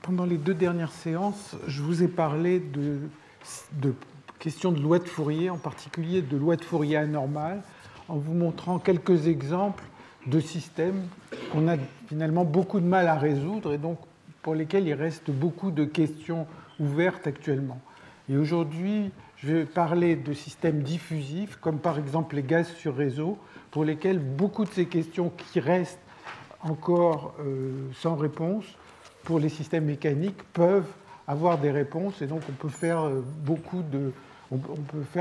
Pendant les 2 dernières séances, je vous ai parlé de questions de loi de Fourier, en particulier de loi de Fourier anormale, en vous montrant quelques exemples de systèmes qu'on a finalement beaucoup de mal à résoudre et donc pour lesquels il reste beaucoup de questions ouvertes actuellement. Et aujourd'hui, je vais parler de systèmes diffusifs, comme par exemple les gaz sur réseau, pour lesquels beaucoup de ces questions qui restent encore sans réponse, pour les systèmes mécaniques, peuvent avoir des réponses. Et donc, on peut faire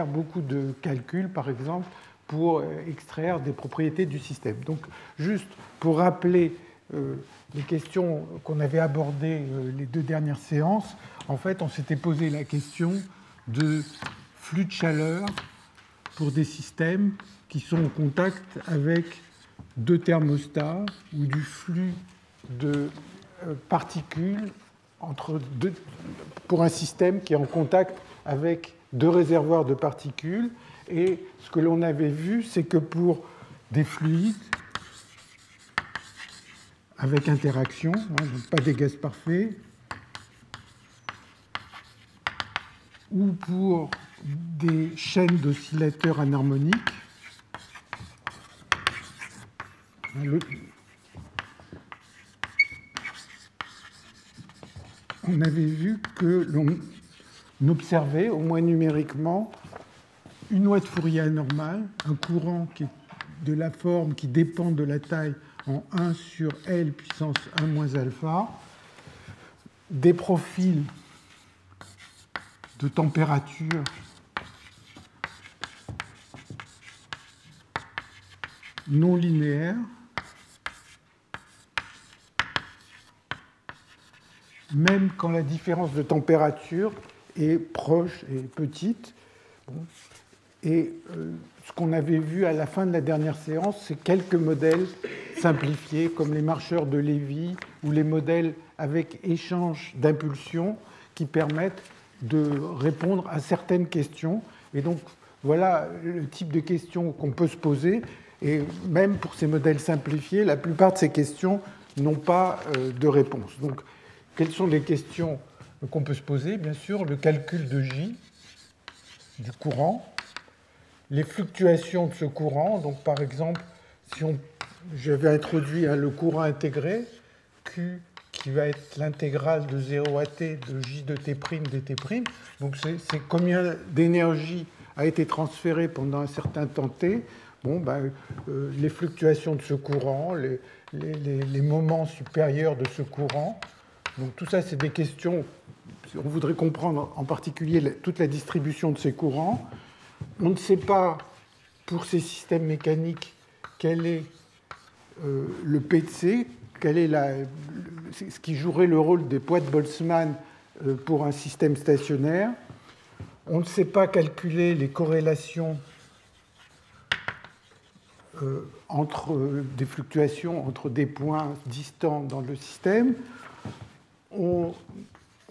beaucoup de calculs, par exemple, pour extraire des propriétés du système. Donc, juste pour rappeler les questions qu'on avait abordées les 2 dernières séances, en fait, on s'était posé la question de flux de chaleur pour des systèmes qui sont en contact avec 2 thermostats ou du flux de particules pour un système qui est en contact avec 2 réservoirs de particules. Et ce que l'on avait vu, c'est que pour des fluides avec interaction, donc pas des gaz parfaits, ou pour des chaînes d'oscillateurs anharmoniques, on avait vu que l'on observait, au moins numériquement, une loi de Fourier anormale, un courant qui est de la forme qui dépend de la taille en 1 sur L puissance 1 moins alpha, des profils de température non linéaires, même quand la différence de température est proche et petite. Et ce qu'on avait vu à la fin de la dernière séance, c'est quelques modèles simplifiés, comme les marcheurs de Lévy ou les modèles avec échange d'impulsions qui permettent de répondre à certaines questions. Et donc, voilà le type de questions qu'on peut se poser. Et même pour ces modèles simplifiés, la plupart de ces questions n'ont pas de réponse. Donc, quelles sont les questions qu'on peut se poser? Bien sûr, le calcul de J, du courant, les fluctuations de ce courant. Donc, par exemple, si j'avais introduit le courant intégré, Q qui va être l'intégrale de 0 à t de J de t' dt'. Donc, c'est combien d'énergie a été transférée pendant un certain temps t. Bon, les fluctuations de ce courant, les moments supérieurs de ce courant. Donc, tout ça, c'est des questions. On voudrait comprendre en particulier toute la distribution de ces courants. On ne sait pas, pour ces systèmes mécaniques, quel est le P de C, quel est ce qui jouerait le rôle des poids de Boltzmann pour un système stationnaire. On ne sait pas calculer les corrélations entre des fluctuations entre des points distants dans le système. On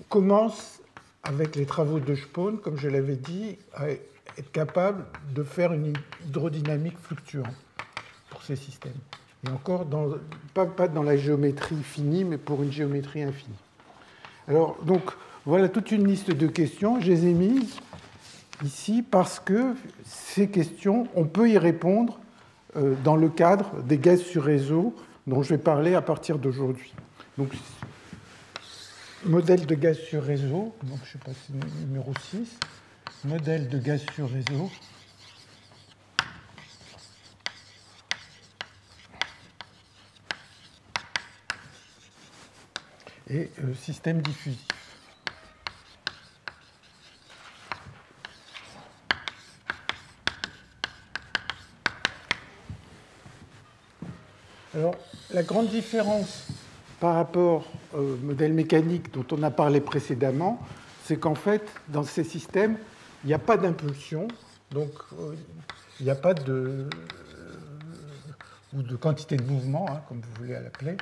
commence, avec les travaux de Spohn, comme je l'avais dit, à être capable de faire une hydrodynamique fluctuante pour ces systèmes. Et encore, pas dans la géométrie finie, mais pour une géométrie infinie. Alors, donc, voilà toute une liste de questions. Je les ai mises ici parce que ces questions, on peut y répondre dans le cadre des gaz sur réseau dont je vais parler à partir d'aujourd'hui. Donc, modèle de gaz sur réseau, donc je sais pas si c'est numéro 6, modèle de gaz sur réseau. Et système diffusif. Alors, la grande différence par rapport au modèle mécanique dont on a parlé précédemment, c'est qu'en fait, dans ces systèmes, il n'y a pas d'impulsion, donc il n'y a pas de quantité de mouvement, comme vous voulez l'appeler.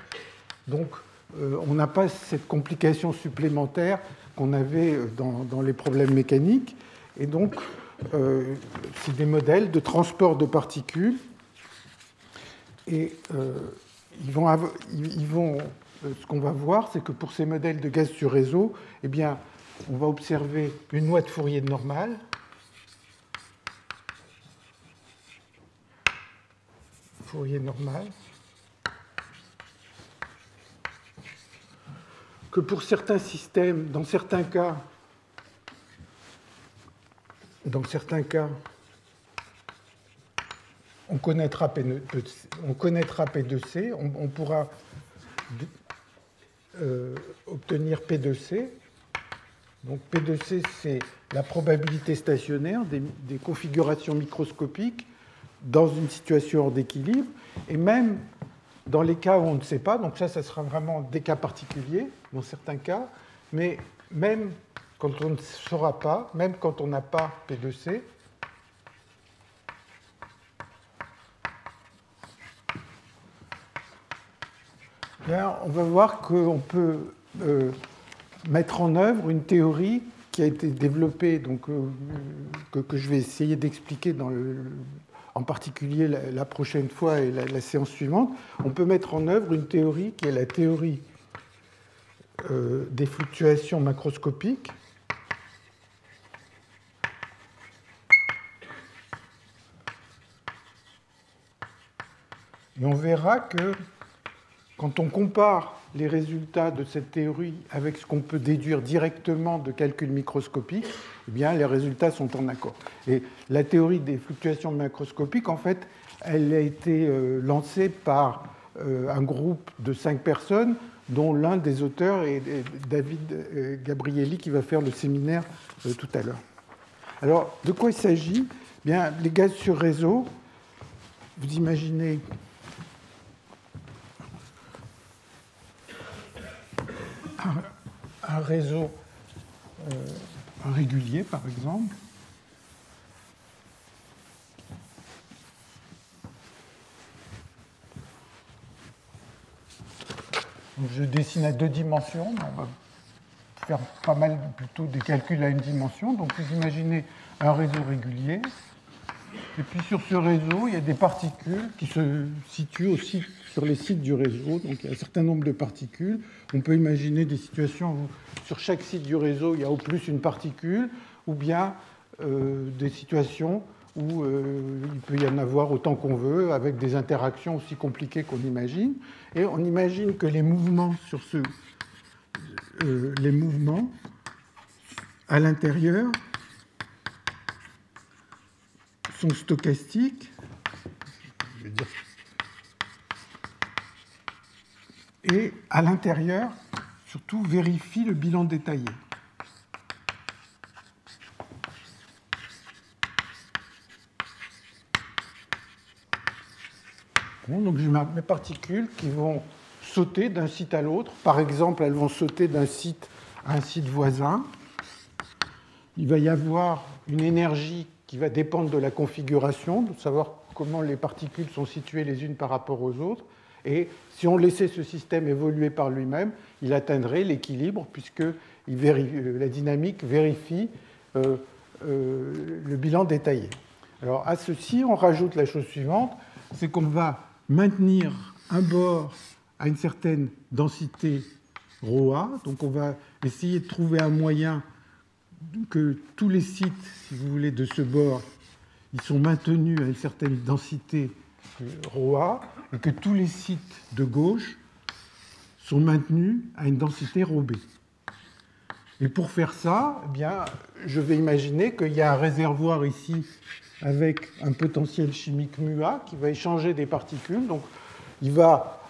Donc, on n'a pas cette complication supplémentaire qu'on avait dans les problèmes mécaniques. Et donc, c'est des modèles de transport de particules. Et ils vont ce qu'on va voir, c'est que pour ces modèles de gaz sur réseau, eh bien, on va observer une loi de Fourier normale. Fourier normal. Que pour certains systèmes, dans certains cas, on connaîtra P de C, on pourra obtenir P de C. Donc P de C, c'est la probabilité stationnaire des configurations microscopiques dans une situation hors d'équilibre. Et même dans les cas où on ne sait pas, donc ça sera vraiment des cas particuliers, dans certains cas, mais même quand on ne saura pas, même quand on n'a pas P de C, bien, on va voir qu'on peut mettre en œuvre une théorie qui a été développée, donc, que je vais essayer d'expliquer en particulier la prochaine fois et la séance suivante. On peut mettre en œuvre une théorie qui est la théorie des fluctuations macroscopiques. Et on verra que quand on compare les résultats de cette théorie avec ce qu'on peut déduire directement de calculs microscopiques, eh bien, les résultats sont en accord. Et la théorie des fluctuations macroscopiques, en fait, elle a été lancée par un groupe de 5 personnes, dont l'un des auteurs est David Gabrieli, qui va faire le séminaire tout à l'heure. Alors, de quoi il s'agit? Bien, les gaz sur réseau, vous imaginez un réseau régulier, par exemple. Donc, je dessine à 2 dimensions. On va faire pas mal plutôt des calculs à 1 dimension. Donc vous imaginez un réseau régulier. Et puis sur ce réseau, il y a des particules qui se situent aussi sur les sites du réseau. Donc il y a un certain nombre de particules. On peut imaginer des situations où sur chaque site du réseau, il y a au plus une particule, ou bien des situations où il peut y en avoir autant qu'on veut, avec des interactions aussi compliquées qu'on imagine. Et on imagine que les mouvements à l'intérieur sont stochastiques. Et à l'intérieur, surtout, vérifient le bilan détaillé. Bon, donc j'ai mes particules qui vont sauter d'un site à l'autre. Par exemple, elles vont sauter d'un site à un site voisin. Il va y avoir une énergie qui va dépendre de la configuration, de savoir comment les particules sont situées les unes par rapport aux autres. Et si on laissait ce système évoluer par lui-même, il atteindrait l'équilibre, puisque la dynamique vérifie le bilan détaillé. Alors à ceci, on rajoute la chose suivante, c'est qu'on va maintenir un bord à une certaine densité ρA. Donc on va essayer de trouver un moyen que tous les sites, si vous voulez, de ce bord, ils sont maintenus à une certaine densité ρA, et que tous les sites de gauche sont maintenus à une densité ρB. Et pour faire ça, eh bien, je vais imaginer qu'il y a un réservoir ici avec un potentiel chimique μA qui va échanger des particules. Donc, il va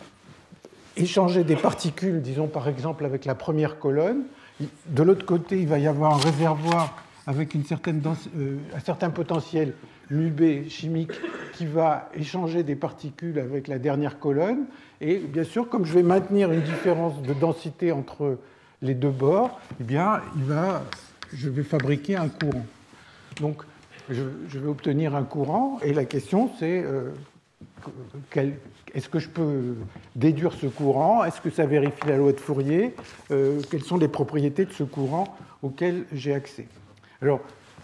échanger des particules, disons par exemple avec la première colonne. De l'autre côté, il va y avoir un réservoir avec un certain potentiel μB chimique qui va échanger des particules avec la dernière colonne. Et bien sûr, comme je vais maintenir une différence de densité entre les deux bords, eh bien, je vais fabriquer un courant. Donc, je vais obtenir un courant, et la question c'est est-ce que je peux déduire ce courant? Est-ce que ça vérifie la loi de Fourier? Quelles sont les propriétés de ce courant auxquelles j'ai accès? Alors,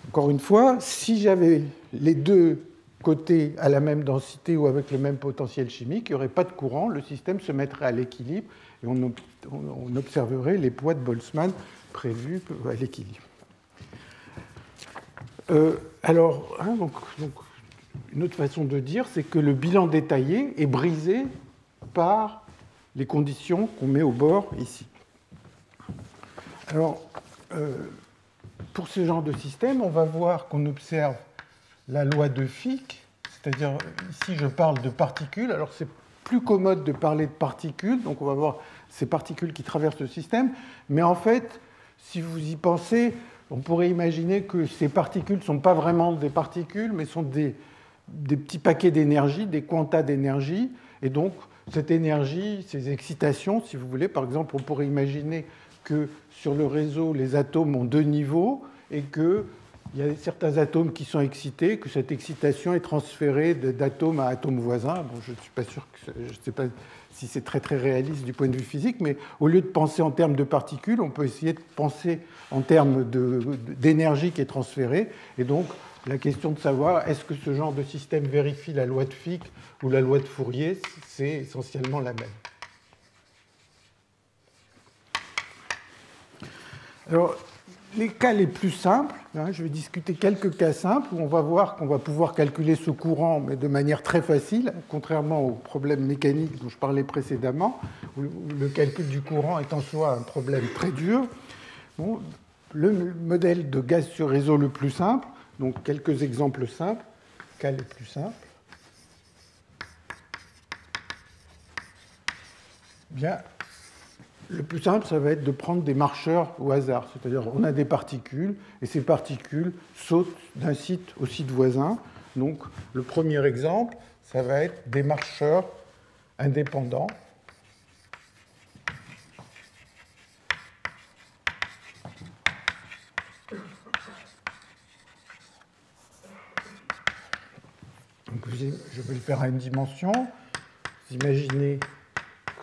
encore une fois, si j'avais les deux côtés à la même densité ou avec le même potentiel chimique, il n'y aurait pas de courant, le système se mettrait à l'équilibre et on observerait les poids de Boltzmann prévus à l'équilibre. Alors, donc, une autre façon de dire, c'est que le bilan détaillé est brisé par les conditions qu'on met au bord ici. Alors, pour ce genre de système, on va voir qu'on observe la loi de Fick, c'est-à-dire ici je parle de particules. Alors c'est plus commode de parler de particules, donc on va voir ces particules qui traversent le système, mais en fait, si vous y pensez, on pourrait imaginer que ces particules ne sont pas vraiment des particules, mais sont des petits paquets d'énergie, des quantas d'énergie, et donc cette énergie, ces excitations, si vous voulez, par exemple, on pourrait imaginer que sur le réseau, les atomes ont 2 niveaux et qu'il y a certains atomes qui sont excités, que cette excitation est transférée d'atome à atome voisin. Bon, je ne suis pas sûr, je ne sais pas si c'est très très réaliste du point de vue physique, mais au lieu de penser en termes de particules, on peut essayer de penser en termes d'énergie qui est transférée. Et donc, la question de savoir est-ce que ce genre de système vérifie la loi de Fick ou la loi de Fourier, c'est essentiellement la même. Alors, les cas les plus simples, je vais discuter quelques cas simples où on va voir qu'on va pouvoir calculer ce courant, mais de manière très facile, contrairement aux problèmes mécaniques dont je parlais précédemment, où le calcul du courant est en soi un problème très dur. Bon, le modèle de gaz sur réseau le plus simple, donc quelques exemples simples, cas les plus simples. Bien, le plus simple, ça va être de prendre des marcheurs au hasard. C'est-à-dire on a des particules, et ces particules sautent d'un site au site voisin. Donc le premier exemple, ça va être des marcheurs indépendants. Donc, je vais le faire à une dimension. Vous imaginez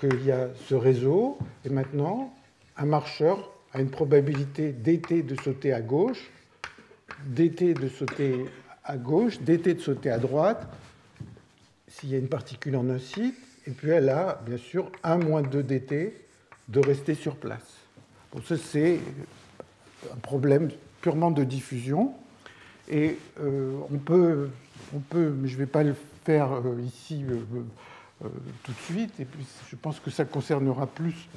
qu'il y a ce réseau, et maintenant, un marcheur a une probabilité dt de sauter à gauche, dt de sauter à gauche, dt de sauter à droite, s'il y a une particule en un site, et puis elle a, bien sûr, 1 moins 2 dt de rester sur place. Bon, ça, c'est un problème purement de diffusion, et on peut, mais je ne vais pas le faire ici tout de suite, et puis je pense que ça concernera plus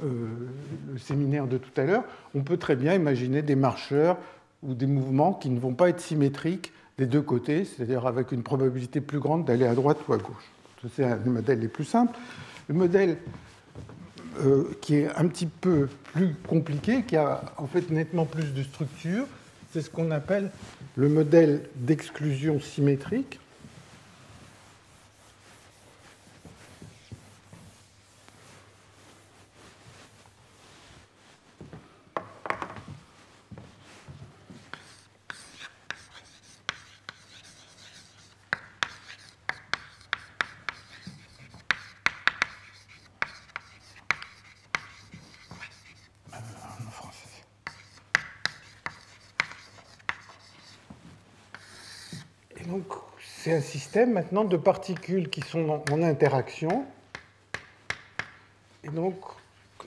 le séminaire de tout à l'heure, on peut très bien imaginer des marcheurs ou des mouvements qui ne vont pas être symétriques des deux côtés, c'est-à-dire avec une probabilité plus grande d'aller à droite ou à gauche. C'est un des modèles les plus simples. Le modèle qui est un petit peu plus compliqué, qui a en fait nettement plus de structure, c'est ce qu'on appelle le modèle d'exclusion symétrique. Donc, c'est un système maintenant de particules qui sont en interaction. Et donc,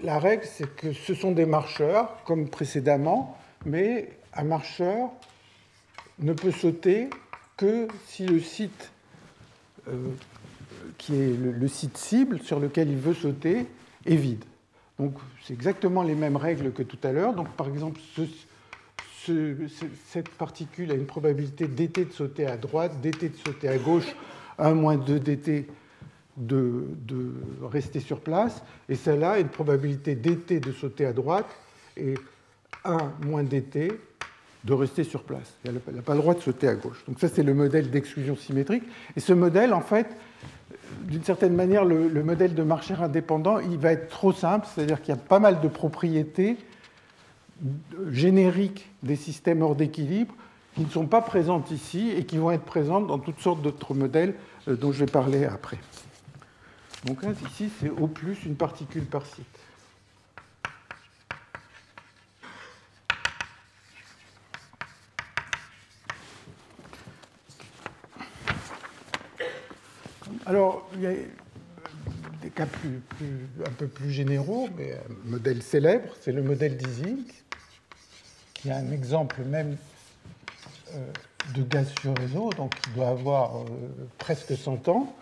la règle, c'est que ce sont des marcheurs, comme précédemment, mais un marcheur ne peut sauter que si le site qui est le site cible sur lequel il veut sauter est vide. Donc, c'est exactement les mêmes règles que tout à l'heure. Donc, par exemple, cette particule a une probabilité dt de sauter à droite, dt de sauter à gauche, 1 moins 2 dt de rester sur place, et celle-là a une probabilité dt de sauter à droite et 1 moins dt de rester sur place. Elle n'a pas le droit de sauter à gauche. Donc ça, c'est le modèle d'exclusion symétrique. Et ce modèle, en fait, d'une certaine manière, le modèle de marcheur indépendant, il va être trop simple, c'est-à-dire qu'il y a pas mal de propriétés génériques des systèmes hors d'équilibre qui ne sont pas présentes ici et qui vont être présentes dans toutes sortes d'autres modèles dont je vais parler après. Donc là, ici, c'est O plus une particule par site. Alors, il y a des cas un peu plus généraux, mais un modèle célèbre, c'est le modèle d'Ising, qui est un exemple même de gaz sur réseau, donc qui doit avoir presque 100 ans.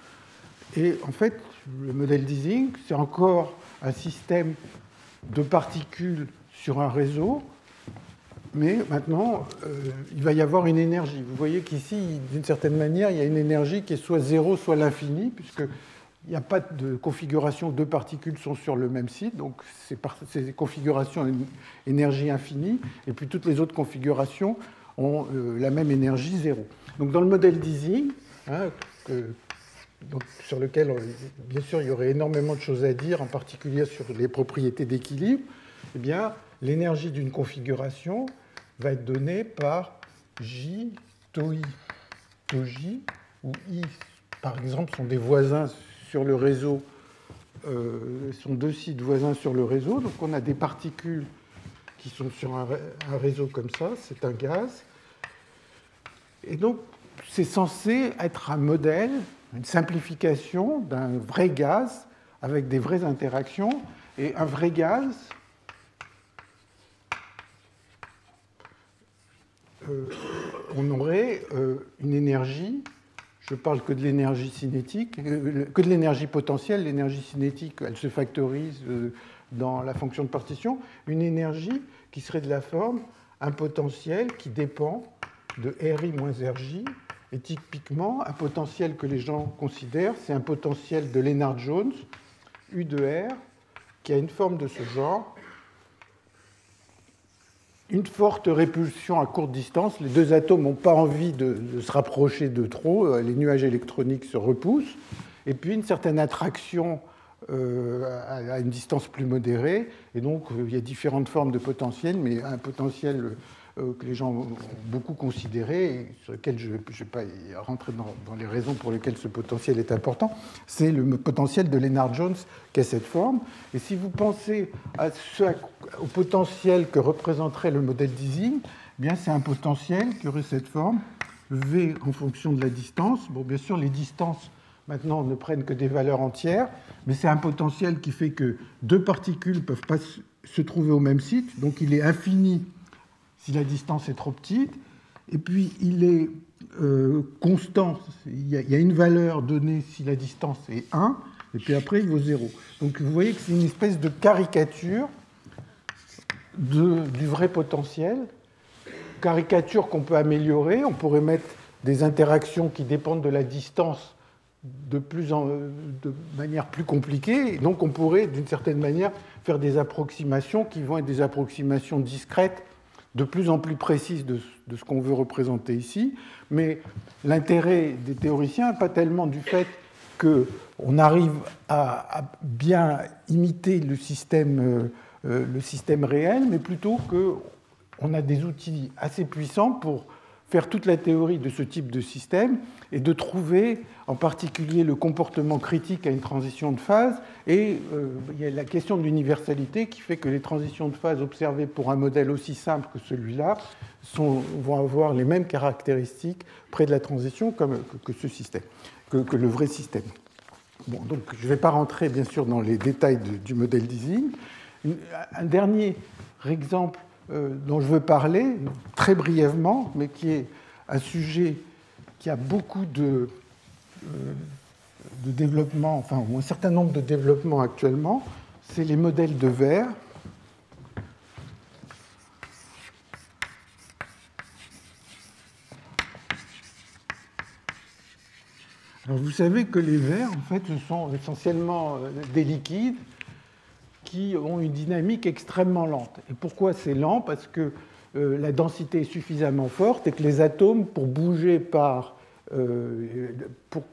Et en fait, le modèle d'Ising, c'est encore un système de particules sur un réseau, mais maintenant, il va y avoir une énergie. Vous voyez qu'ici, d'une certaine manière, il y a une énergie qui est soit zéro, soit l'infini, puisqu'il n'y a pas de configuration où deux particules sont sur le même site, donc ces configurations ont une énergie infinie, et puis toutes les autres configurations ont la même énergie, zéro. Donc dans le modèle d'Ising, sur lequel, bien sûr, il y aurait énormément de choses à dire, en particulier sur les propriétés d'équilibre, eh bien, l'énergie d'une configuration va être donnée par J, tau I, tau J, où I, par exemple, sont des voisins sur le réseau, sont deux sites voisins sur le réseau. Donc on a des particules qui sont sur un réseau comme ça, c'est un gaz. Et donc, c'est censé être un modèle, une simplification d'un vrai gaz avec des vraies interactions. Et un vrai gaz, on aurait une énergie, je parle que de l'énergie cinétique, que de l'énergie potentielle. L'énergie cinétique, elle se factorise dans la fonction de partition. Une énergie qui serait de la forme un potentiel qui dépend de RI moins RJ. Et typiquement, un potentiel que les gens considèrent, c'est un potentiel de Lennard-Jones, U de R, qui a une forme de ce genre. Une forte répulsion à courte distance. Les deux atomes n'ont pas envie de se rapprocher de trop. Les nuages électroniques se repoussent. Et puis une certaine attraction à une distance plus modérée. Et donc, il y a différentes formes de potentiel, mais un potentiel que les gens ont beaucoup considéré, et sur lequel je ne vais pas rentrer dans les raisons pour lesquelles ce potentiel est important, c'est le potentiel de Lennard-Jones qui a cette forme. Et si vous pensez au potentiel que représenterait le modèle d'Ising, eh bien c'est un potentiel qui aurait cette forme, V en fonction de la distance. Bon, bien sûr, les distances maintenant ne prennent que des valeurs entières, mais c'est un potentiel qui fait que deux particules ne peuvent pas se trouver au même site, donc il est infini si la distance est trop petite, et puis il est constant, il y a une valeur donnée si la distance est 1, et puis après il vaut 0. Donc vous voyez que c'est une espèce de caricature du vrai potentiel, caricature qu'on peut améliorer, on pourrait mettre des interactions qui dépendent de la distance de manière plus compliquée, et donc on pourrait d'une certaine manière faire des approximations qui vont être des approximations discrètes de plus en plus précise de ce qu'on veut représenter ici, mais l'intérêt des théoriciens n'est pas tellement du fait qu'on arrive à bien imiter le système réel, mais plutôt qu'on a des outils assez puissants pour faire toute la théorie de ce type de système et de trouver en particulier le comportement critique à une transition de phase. Et il y a la question de l'universalité qui fait que les transitions de phase observées pour un modèle aussi simple que celui-là vont avoir les mêmes caractéristiques près de la transition que ce système, que le vrai système. Bon, donc je ne vais pas rentrer bien sûr dans les détails du modèle d'Ising. Un dernier exemple dont je veux parler, très brièvement, mais qui est un sujet qui a beaucoup de développement, enfin, ou un certain nombre de développements actuellement, c'est les modèles de verre. Alors, vous savez que les verres, en fait, ce sont essentiellement des liquides qui ont une dynamique extrêmement lente. Et pourquoi c'est lent? Parce que la densité est suffisamment forte et que les atomes, pour bouger pour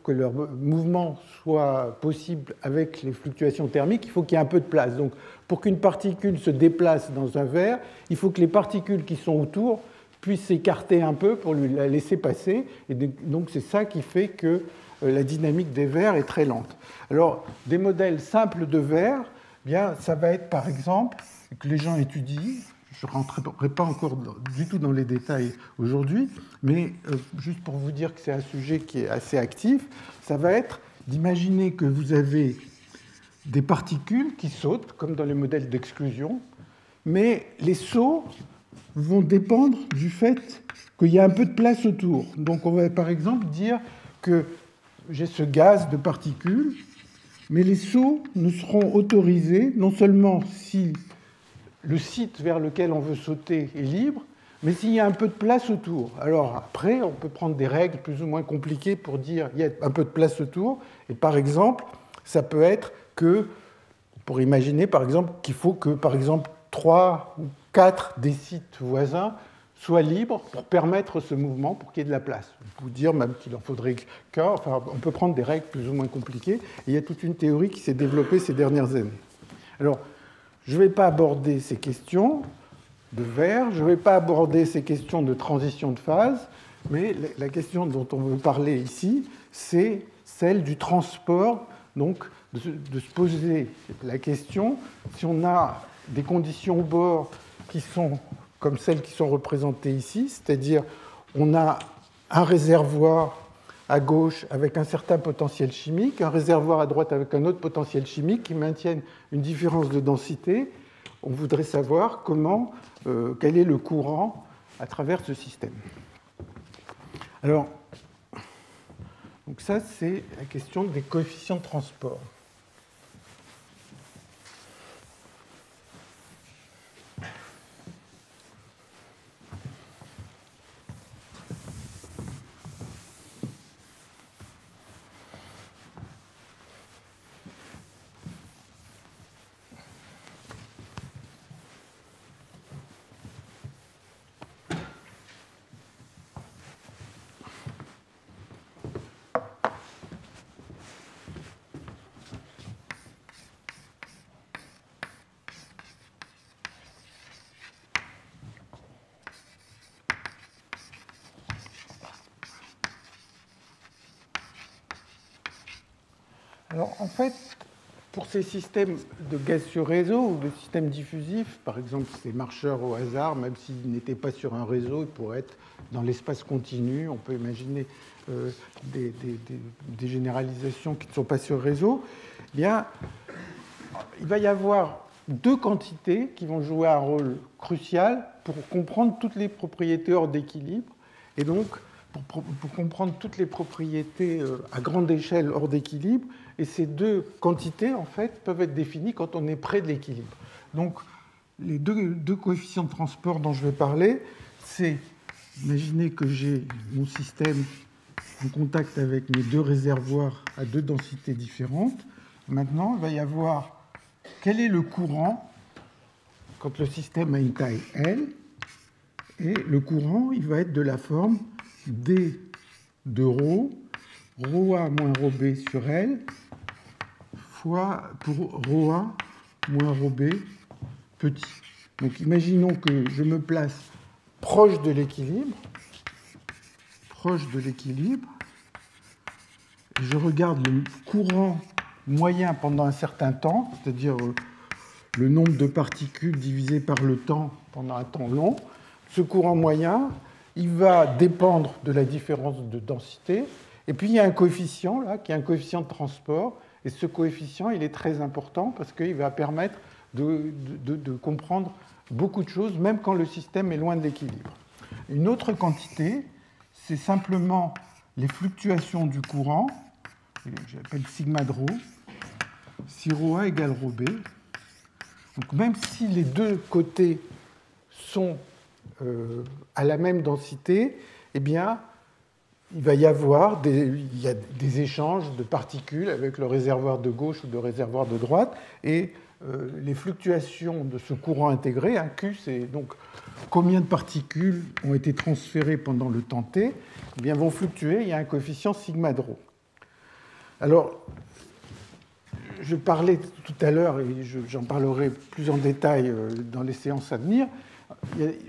que leur mouvement soit possible avec les fluctuations thermiques, il faut qu'il y ait un peu de place. Donc, pour qu'une particule se déplace dans un verre, il faut que les particules qui sont autour puissent s'écarter un peu pour la laisser passer. Et donc, c'est ça qui fait que la dynamique des verres est très lente. Alors, des modèles simples de verres, bien, ça va être, par exemple, que les gens étudient. Je ne rentrerai pas encore du tout dans les détails aujourd'hui, mais juste pour vous dire que c'est un sujet qui est assez actif, ça va être d'imaginer que vous avez des particules qui sautent, comme dans les modèles d'exclusion, mais les sauts vont dépendre du fait qu'il y a un peu de place autour. Donc on va par exemple dire que j'ai ce gaz de particules, mais les sauts ne seront autorisés non seulement si le site vers lequel on veut sauter est libre, mais s'il y a un peu de place autour. Alors après, on peut prendre des règles plus ou moins compliquées pour dire qu'il y a un peu de place autour. Et par exemple, ça peut être que, pour imaginer par exemple qu'il faut que par exemple 3 ou 4 des sites voisins soient libres pour permettre ce mouvement, pour qu'il y ait de la place. On peut dire même qu'il en faudrait qu'un, enfin on peut prendre des règles plus ou moins compliquées. Et il y a toute une théorie qui s'est développée ces dernières années. Alors, je ne vais pas aborder ces questions de verre, je ne vais pas aborder ces questions de transition de phase, mais la question dont on veut parler ici, c'est celle du transport, donc de se poser la question si on a des conditions au bord qui sont comme celles qui sont représentées ici, c'est-à-dire on a un réservoir à gauche avec un certain potentiel chimique, un réservoir à droite avec un autre potentiel chimique qui maintiennent une différence de densité. On voudrait savoir quel est le courant à travers ce système. Alors, donc ça, c'est la question des coefficients de transport. Alors, en fait, pour ces systèmes de gaz sur réseau ou de systèmes diffusifs, par exemple ces marcheurs au hasard, même s'ils n'étaient pas sur un réseau, ils pourraient être dans l'espace continu. On peut imaginer des généralisations qui ne sont pas sur réseau. Eh bien, il va y avoir deux quantités qui vont jouer un rôle crucial pour comprendre toutes les propriétés hors d'équilibre. Et donc, pour comprendre toutes les propriétés à grande échelle hors d'équilibre. Et ces deux quantités, en fait, peuvent être définies quand on est près de l'équilibre. Donc, les deux coefficients de transport dont je vais parler, c'est, imaginez que j'ai mon système en contact avec mes deux réservoirs à deux densités différentes. Maintenant, il va y avoir quel est le courant quand le système a une taille L. Et le courant, il va être de la forme D de ρ, ρA moins ρB sur L, fois pour ρA moins ρB petit. Donc imaginons que je me place proche de l'équilibre, je regarde le courant moyen pendant un certain temps, c'est-à-dire le nombre de particules divisé par le temps pendant un temps long. Ce courant moyen, il va dépendre de la différence de densité. Et puis, il y a un coefficient, là, qui est un coefficient de transport. Et ce coefficient, il est très important parce qu'il va permettre de comprendre beaucoup de choses, même quand le système est loin de l'équilibre. Une autre quantité, c'est simplement les fluctuations du courant, que j'appelle sigma de ρ, si ρA égale ρB. Donc, même si les deux côtés sont à la même densité, eh bien, il va y avoir des échanges de particules avec le réservoir de gauche ou le réservoir de droite, et les fluctuations de ce courant intégré, un Q, c'est donc combien de particules ont été transférées pendant le temps t, eh bien, vont fluctuer, il y a un coefficient sigma de ρ. Alors, je parlais tout à l'heure, et j'en parlerai plus en détail dans les séances à venir,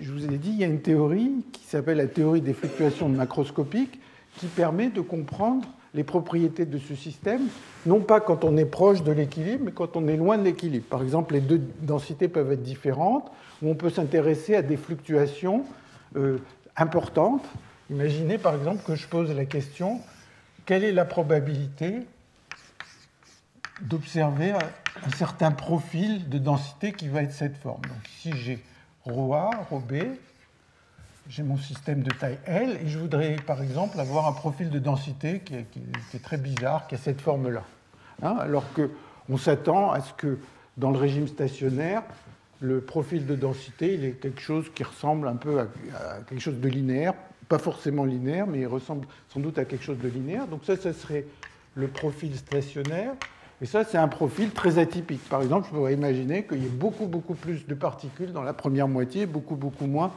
je vous ai dit, il y a une théorie qui s'appelle la théorie des fluctuations macroscopiques qui permet de comprendre les propriétés de ce système, non pas quand on est proche de l'équilibre, mais quand on est loin de l'équilibre. Par exemple, les deux densités peuvent être différentes, ou on peut s'intéresser à des fluctuations importantes. Imaginez par exemple que je pose la question, quelle est la probabilité d'observer un certain profil de densité qui va être cette forme. Donc ici, j'ai ρA, ρB, j'ai mon système de taille L, et je voudrais, par exemple, avoir un profil de densité qui est très bizarre, qui a cette forme-là. Hein, alors qu'on s'attend à ce que, dans le régime stationnaire, le profil de densité, il est quelque chose qui ressemble un peu à quelque chose de linéaire, pas forcément linéaire, mais il ressemble sans doute à quelque chose de linéaire. Donc ça serait le profil stationnaire. Et ça, c'est un profil très atypique. Par exemple, je pourrais imaginer qu'il y ait beaucoup, beaucoup plus de particules dans la première moitié, beaucoup, beaucoup moins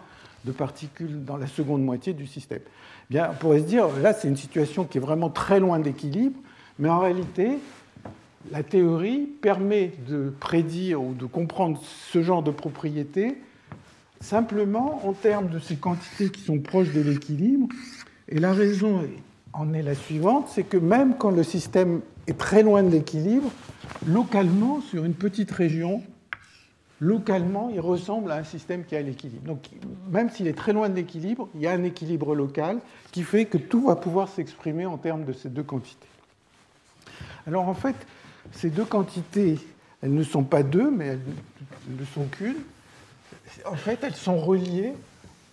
de particules dans la seconde moitié du système. Bien, on pourrait se dire, là, c'est une situation qui est vraiment très loin d'équilibre, mais en réalité, la théorie permet de prédire ou de comprendre ce genre de propriétés simplement en termes de ces quantités qui sont proches de l'équilibre. Et la raison en est la suivante, c'est que même quand le système est très loin de l'équilibre, localement, sur une petite région, localement, il ressemble à un système qui est à l'équilibre. Donc, même s'il est très loin de l'équilibre, il y a un équilibre local qui fait que tout va pouvoir s'exprimer en termes de ces deux quantités. Alors, en fait, ces deux quantités, elles ne sont pas deux, mais elles ne sont qu'une. En fait, elles sont reliées.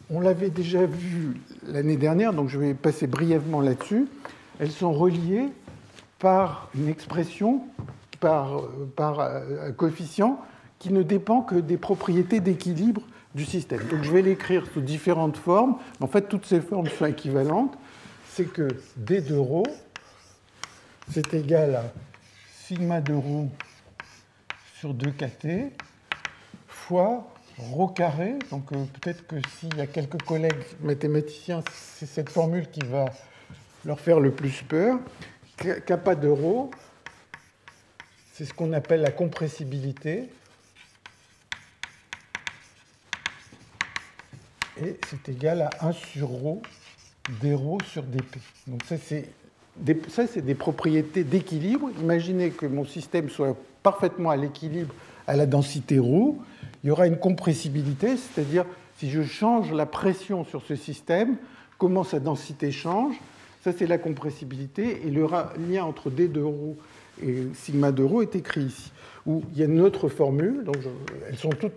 On l'avait déjà vu l'année dernière, donc je vais passer brièvement là-dessus. Elles sont reliées par une expression, par un coefficient qui ne dépend que des propriétés d'équilibre du système. Donc je vais l'écrire sous différentes formes. En fait, toutes ces formes sont équivalentes. C'est que d de ρ, c'est égal à sigma de ρ sur 2kt fois ρ carré. Donc peut-être que s'il y a quelques collègues mathématiciens, c'est cette formule qui va leur faire le plus peur. Kappa de ρ, c'est ce qu'on appelle la compressibilité. Et c'est égal à 1 sur ρ dρ sur dp. Donc ça, c'est des propriétés d'équilibre. Imaginez que mon système soit parfaitement à l'équilibre à la densité ρ. Il y aura une compressibilité, c'est-à-dire si je change la pression sur ce système, comment sa densité change. Ça, c'est la compressibilité. Et le lien entre d de ρ et sigma de ρ est écrit ici. Où il y a une autre formule, donc elles sont toutes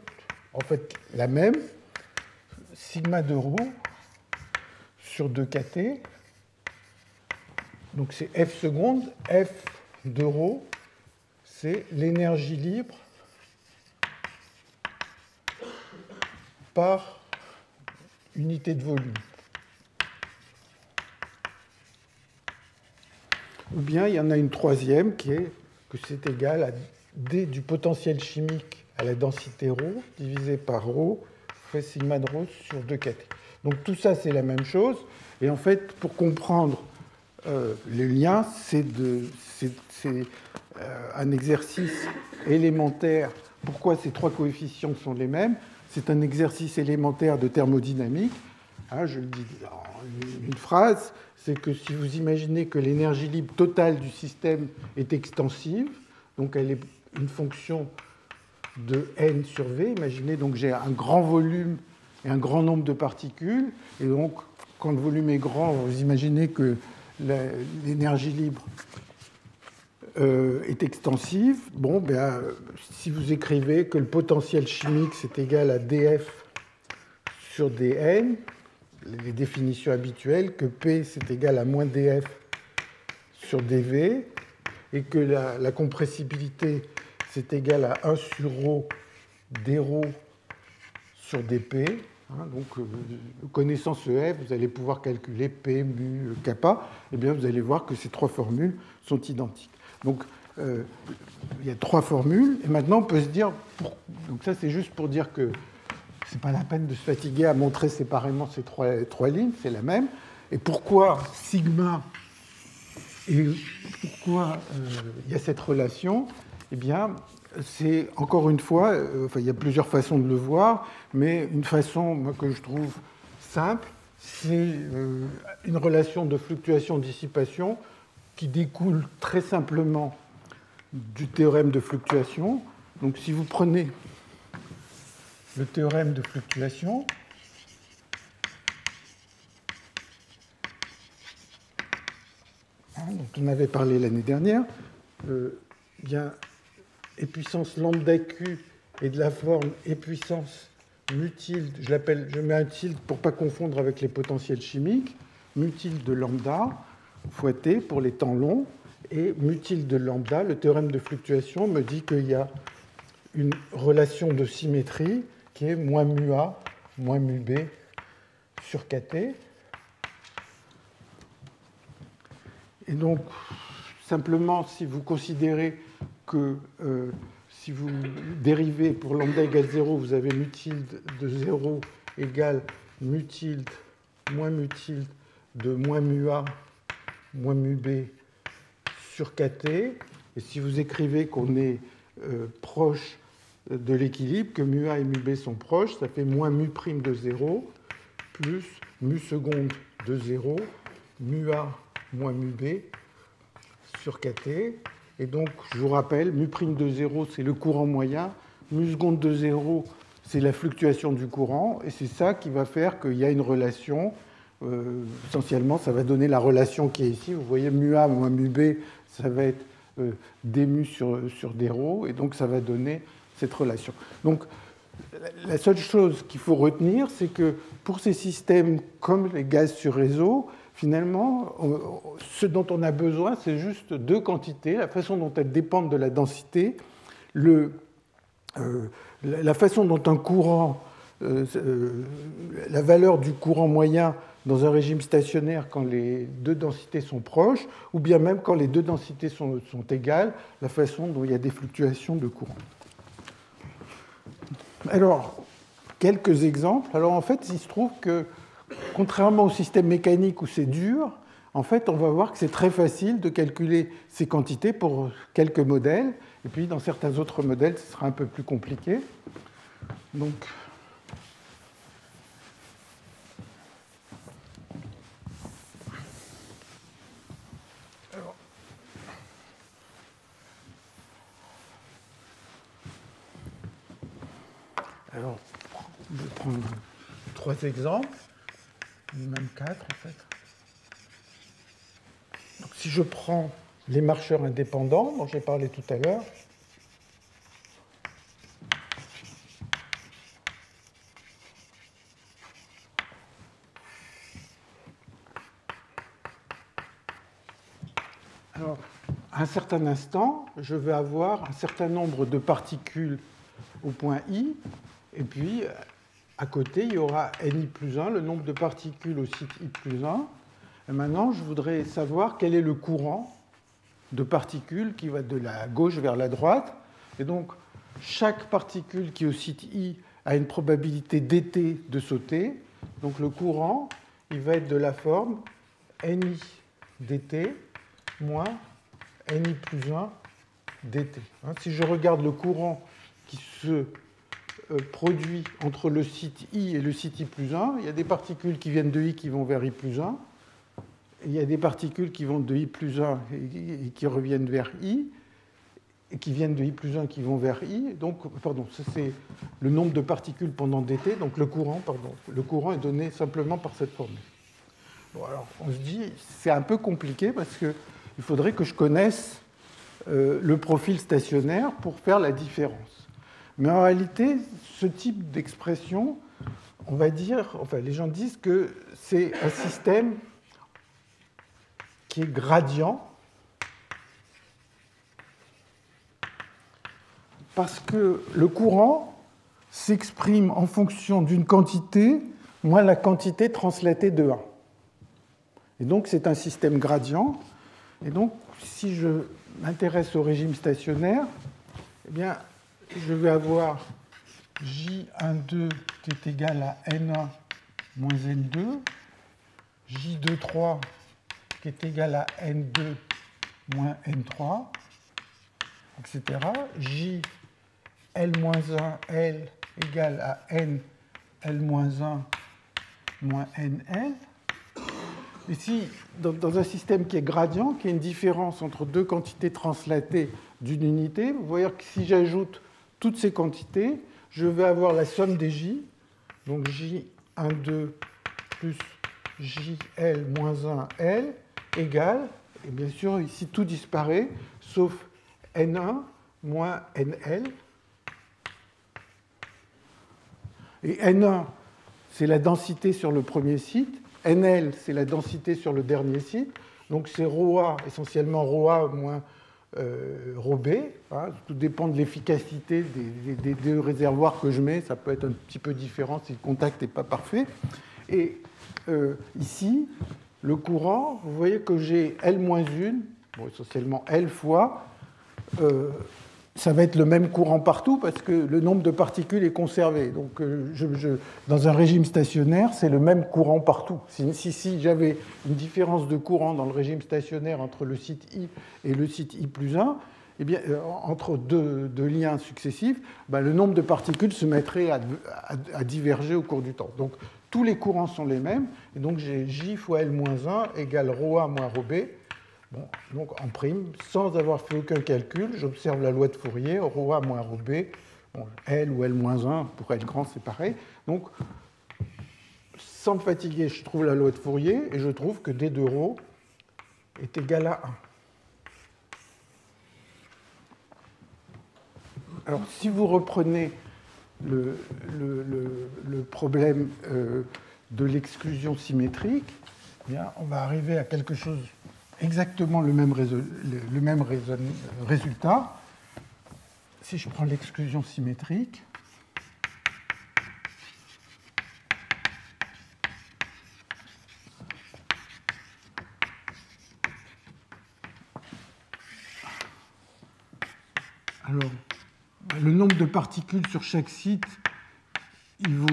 en fait la même. Sigma de ρ sur 2kt. Donc c'est F seconde. F de ρ, c'est l'énergie libre par unité de volume. Ou bien il y en a une troisième qui est que c'est égal à d du potentiel chimique à la densité ρ divisé par ρ fois sigma de ρ sur 2kt. Donc tout ça, c'est la même chose. Et en fait, pour comprendre les liens, c'est un exercice élémentaire. Pourquoi ces trois coefficients sont les mêmes? C'est un exercice élémentaire de thermodynamique. Hein, je le dis en une phrase, c'est que si vous imaginez que l'énergie libre totale du système est extensive, donc elle est une fonction de n sur v, imaginez donc j'ai un grand volume et un grand nombre de particules, et donc quand le volume est grand, vous imaginez que l'énergie libre est extensive. Bon, ben, si vous écrivez que le potentiel chimique c'est égal à df sur dn, les définitions habituelles, que P c'est égal à moins df sur dv, et que la compressibilité c'est égal à 1 sur ρ dρ sur dp. Hein, donc, connaissant ce f, vous allez pouvoir calculer P, mu, kappa. Et bien, vous allez voir que ces trois formules sont identiques. Donc, il y a trois formules. Et maintenant, on peut se dire... Donc ça, c'est juste pour dire que ce n'est pas la peine de se fatiguer à montrer séparément ces trois lignes. C'est la même. Et pourquoi sigma et pourquoi il y a cette relation? Eh bien, c'est encore une fois, enfin, il y a plusieurs façons de le voir, mais une façon moi, que je trouve simple, c'est une relation de fluctuation-dissipation qui découle très simplement du théorème de fluctuation. Donc si vous prenez le théorème de fluctuation, dont on avait parlé l'année dernière, bien, E puissance lambda Q est de la forme E puissance mu tilde, je mets un tilde pour ne pas confondre avec les potentiels chimiques, mu tilde de lambda fois T pour les temps longs, et mu tilde de lambda, le théorème de fluctuation me dit qu'il y a une relation de symétrie qui est moins mu A, moins mu B sur KT. Et donc, simplement, si vous considérez que si vous dérivez pour lambda égale 0, vous avez mu tilde de 0 égale mu tilde de moins mu A, moins mu B sur KT. Et si vous écrivez qu'on est proche de l'équilibre, que mu A et mu B sont proches, ça fait moins mu prime de 0 plus mu seconde de 0, mu A moins mu B sur KT. Et donc, je vous rappelle, mu prime de 0, c'est le courant moyen, mu seconde de 0, c'est la fluctuation du courant, et c'est ça qui va faire qu'il y a une relation. Essentiellement, ça va donner la relation qui est ici. Vous voyez, mu A moins mu B, ça va être d mu sur d rho, et donc ça va donner cette relation. Donc, la seule chose qu'il faut retenir, c'est que pour ces systèmes comme les gaz sur réseau, finalement, ce dont on a besoin, c'est juste deux quantités, la façon dont elles dépendent de la densité, la façon dont un courant, la valeur du courant moyen dans un régime stationnaire quand les deux densités sont proches, ou bien même quand les deux densités sont égales, la façon dont il y a des fluctuations de courant. Alors, quelques exemples. Alors, en fait, il se trouve que, contrairement au système mécanique où c'est dur, en fait, on va voir que c'est très facile de calculer ces quantités pour quelques modèles. Et puis, dans certains autres modèles, ce sera un peu plus compliqué. Donc, alors, je vais prendre 3 exemples, même 4 en fait. Donc, si je prends les marcheurs indépendants dont j'ai parlé tout à l'heure, alors, à un certain instant, je vais avoir un certain nombre de particules au point I, et puis à côté, il y aura Ni plus 1, le nombre de particules au site I plus 1. Et maintenant, je voudrais savoir quel est le courant de particules qui va de la gauche vers la droite. Et donc, chaque particule qui est au site I a une probabilité dt de sauter. Donc, le courant, il va être de la forme Ni dt moins Ni plus 1 dt. Si je regarde le courant qui se produit entre le site I et le site I plus 1, il y a des particules qui viennent de I qui vont vers I plus 1, et il y a des particules qui vont de I plus 1 et qui reviennent vers I, et qui viennent de I plus 1 qui vont vers I. Donc, pardon, ça c'est le nombre de particules pendant dt, donc le courant est donné simplement par cette formule. Bon, alors, on se dit, c'est un peu compliqué parce qu'il faudrait que je connaisse le profil stationnaire pour faire la différence. Mais en réalité, ce type d'expression, on va dire, enfin, les gens disent que c'est un système qui est gradient parce que le courant s'exprime en fonction d'une quantité moins la quantité translatée de 1. Et donc, c'est un système gradient. Et donc, si je m'intéresse au régime stationnaire, eh bien, je vais avoir J12 qui est égal à N1 moins N2, J23 qui est égal à N2 moins N3, etc. JL-1L égale à NL-1 moins NL. Ici, dans un système qui est gradient, qui a une différence entre deux quantités translatées d'une unité, vous voyez que si j'ajoute toutes ces quantités, je vais avoir la somme des J, donc J12 plus JL-1L égale, et bien sûr ici tout disparaît, sauf N1 moins NL. Et N1, c'est la densité sur le premier site. NL, c'est la densité sur le dernier site. Donc c'est ρA, essentiellement ρA moins ρB. Hein. Tout dépend de l'efficacité des deux réservoirs que je mets. Ça peut être un petit peu différent si le contact n'est pas parfait. Et ici, le courant, vous voyez que j'ai L-1, bon, essentiellement L fois, ça va être le même courant partout parce que le nombre de particules est conservé. Donc, dans un régime stationnaire, c'est le même courant partout. Si j'avais une différence de courant dans le régime stationnaire entre le site I et le site I plus 1, eh bien, entre deux liens successifs, ben, le nombre de particules se mettrait à diverger au cours du temps. Donc, tous les courants sont les mêmes. Et donc, j'ai J fois L-1 égale ρA moins ρB. Bon, donc en prime, sans avoir fait aucun calcul, j'observe la loi de Fourier, ρA moins ρB, bon, L ou L-1, pour L grand, c'est pareil. Donc, sans me fatiguer, je trouve la loi de Fourier et je trouve que D de ρ est égal à 1. Alors, si vous reprenez le problème de l'exclusion symétrique, eh bien, on va arriver à quelque chose exactement le même résultat. Si je prends l'exclusion symétrique, alors le nombre de particules sur chaque site, il vaut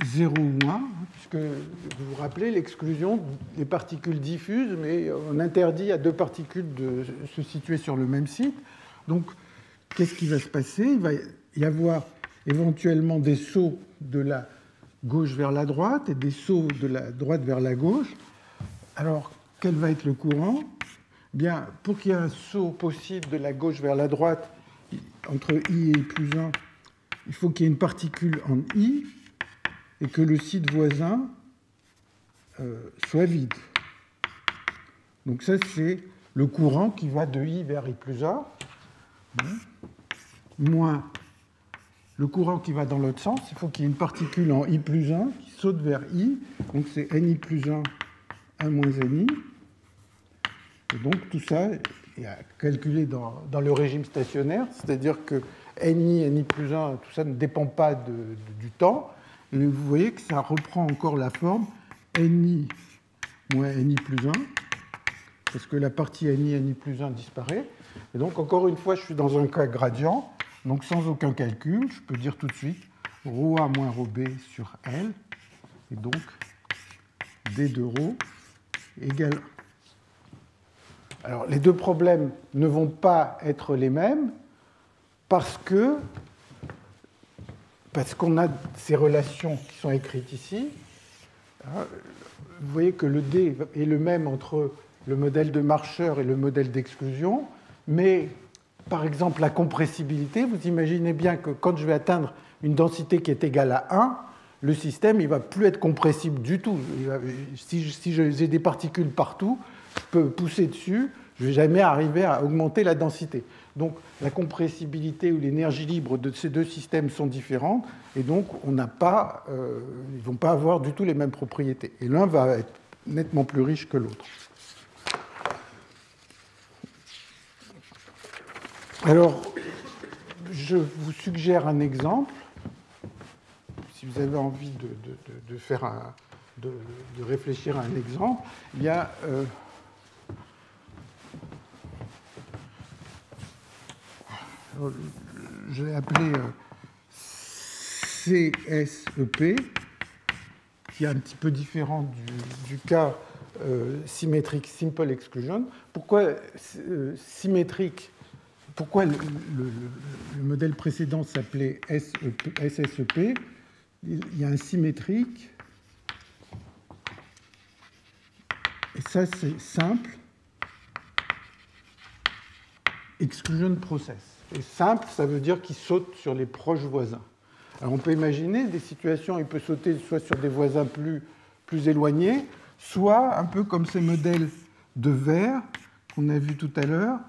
0 ou 1, puisque vous vous rappelez l'exclusion des particules diffuses, mais on interdit à deux particules de se situer sur le même site. Donc, qu'est-ce qui va se passer? Il va y avoir éventuellement des sauts de la gauche vers la droite et des sauts de la droite vers la gauche. Alors, quel va être le courant? Bien, pour qu'il y ait un saut possible de la gauche vers la droite entre I et I plus 1, il faut qu'il y ait une particule en I et que le site voisin soit vide. Donc ça, c'est le courant qui va de I vers I plus 1, moins le courant qui va dans l'autre sens. Il faut qu'il y ait une particule en I plus 1 qui saute vers I. Donc c'est NI plus 1, 1 moins NI. Et donc tout ça est à calculer dans le régime stationnaire, c'est-à-dire que NI, NI plus 1, tout ça ne dépend pas du temps. Et vous voyez que ça reprend encore la forme NI moins NI plus 1, parce que la partie NI, NI plus 1 disparaît. Et donc, encore une fois, je suis dans un cas gradient, donc sans aucun calcul, je peux dire tout de suite ρA moins ρB sur L, et donc D de ρ égale 1. Alors, les deux problèmes ne vont pas être les mêmes, parce qu'on a ces relations qui sont écrites ici. Vous voyez que le D est le même entre le modèle de marcheur et le modèle d'exclusion, mais par exemple la compressibilité, vous imaginez bien que quand je vais atteindre une densité qui est égale à 1, le système ne va plus être compressible du tout. Si j'ai des particules partout, je peux pousser dessus, je ne vais jamais arriver à augmenter la densité. Donc la compressibilité ou l'énergie libre de ces deux systèmes sont différentes, et donc ils ne vont pas avoir du tout les mêmes propriétés. Et l'un va être nettement plus riche que l'autre. Alors, je vous suggère un exemple. Si vous avez envie de réfléchir à un exemple, il y a je l'ai appelé CSEP, qui est un petit peu différent du cas symétrique Simple Exclusion. Pourquoi symétrique? Pourquoi le modèle précédent s'appelait SSEP? Il y a un symétrique, et ça c'est simple exclusion process. Et simple, ça veut dire qu'il saute sur les proches voisins. Alors on peut imaginer des situations où il peut sauter soit sur des voisins plus éloignés, soit un peu comme ces modèles de verre qu'on a vus tout à l'heure,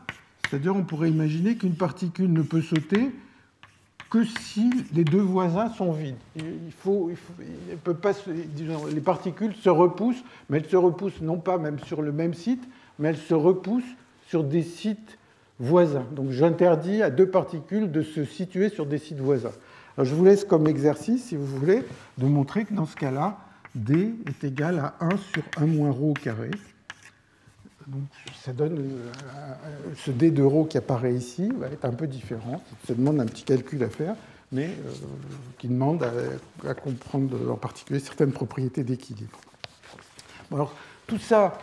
C'est-à-dire on pourrait imaginer qu'une particule ne peut sauter que si les deux voisins sont vides. Il peut pas, disons, les particules se repoussent, mais elles se repoussent non pas même sur le même site, mais elles se repoussent sur des sites voisins. Donc j'interdis à deux particules de se situer sur des sites voisins. Alors, je vous laisse comme exercice, si vous voulez, de montrer que dans ce cas-là, D est égal à 1 sur 1 moins ρ au carré. Donc, ça donne ce D de ρ qui apparaît ici va être un peu différent. Ça demande un petit calcul à faire, mais qui demande à comprendre en particulier certaines propriétés d'équilibre. Bon, alors, tout ça,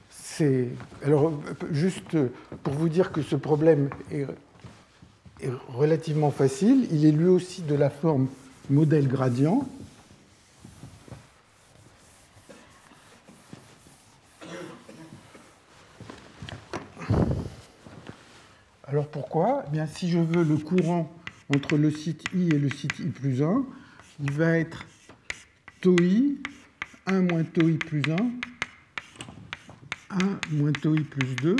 c'est... Alors, juste pour vous dire que ce problème est relativement facile, il est lui aussi de la forme modèle gradient. Alors pourquoi? Eh bien, si je veux le courant entre le site I et le site I plus 1, il va être tau I, 1 moins tau I plus 1, 1 moins tau I plus 2.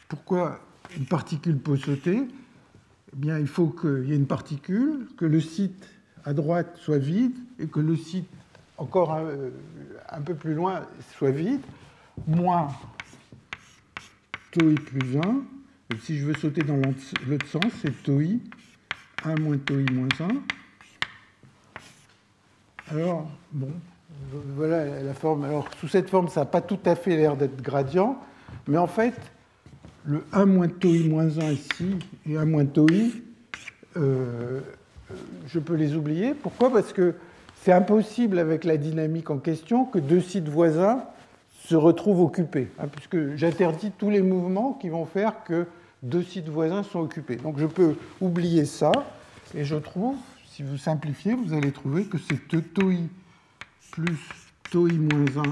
Pourquoi une particule peut sauter? Eh bien, il faut qu'il y ait une particule, que le site à droite soit vide et que le site encore un peu plus loin soit vide, moins tau I plus 1. Et si je veux sauter dans l'autre sens, c'est tau I, 1 moins tau I moins 1. Alors, bon, voilà la forme. Alors, sous cette forme, ça n'a pas tout à fait l'air d'être gradient, mais en fait, le 1 moins tau I moins 1 ici et 1 moins tau I, je peux les oublier. Pourquoi? Parce que c'est impossible avec la dynamique en question que deux sites voisins se retrouvent occupés, puisque j'interdis tous les mouvements qui vont faire que deux sites voisins sont occupés. Donc je peux oublier ça, et je trouve, si vous simplifiez, vous allez trouver que c'est tau I plus tau I moins 1,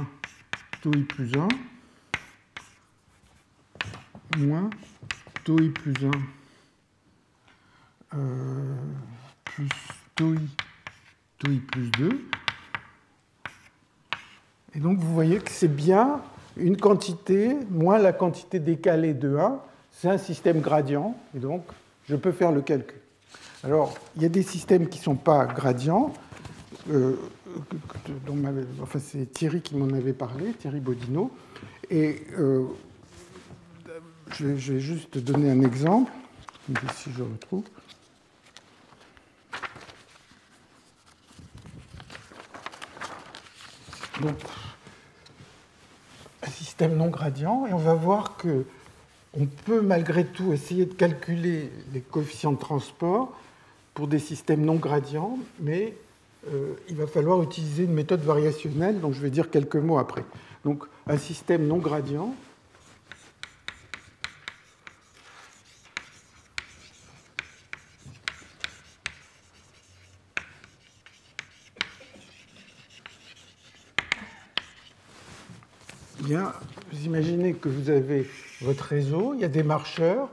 tau I plus 1, moins tau I plus 1, plus tau I plus 2. Et donc vous voyez que c'est bien une quantité moins la quantité décalée de 1. C'est un système gradient, et donc je peux faire le calcul. Alors, il y a des systèmes qui ne sont pas gradients. Enfin, c'est Thierry qui m'en avait parlé, Thierry Bodino. Et je vais juste donner un exemple, si je le retrouve. Donc, un système non gradient, et on va voir que on peut malgré tout essayer de calculer les coefficients de transport pour des systèmes non gradients, mais il va falloir utiliser une méthode variationnelle dont je vais dire quelques mots après. Donc un système non gradient, bien, vous imaginez que vous avez votre réseau, il y a des marcheurs,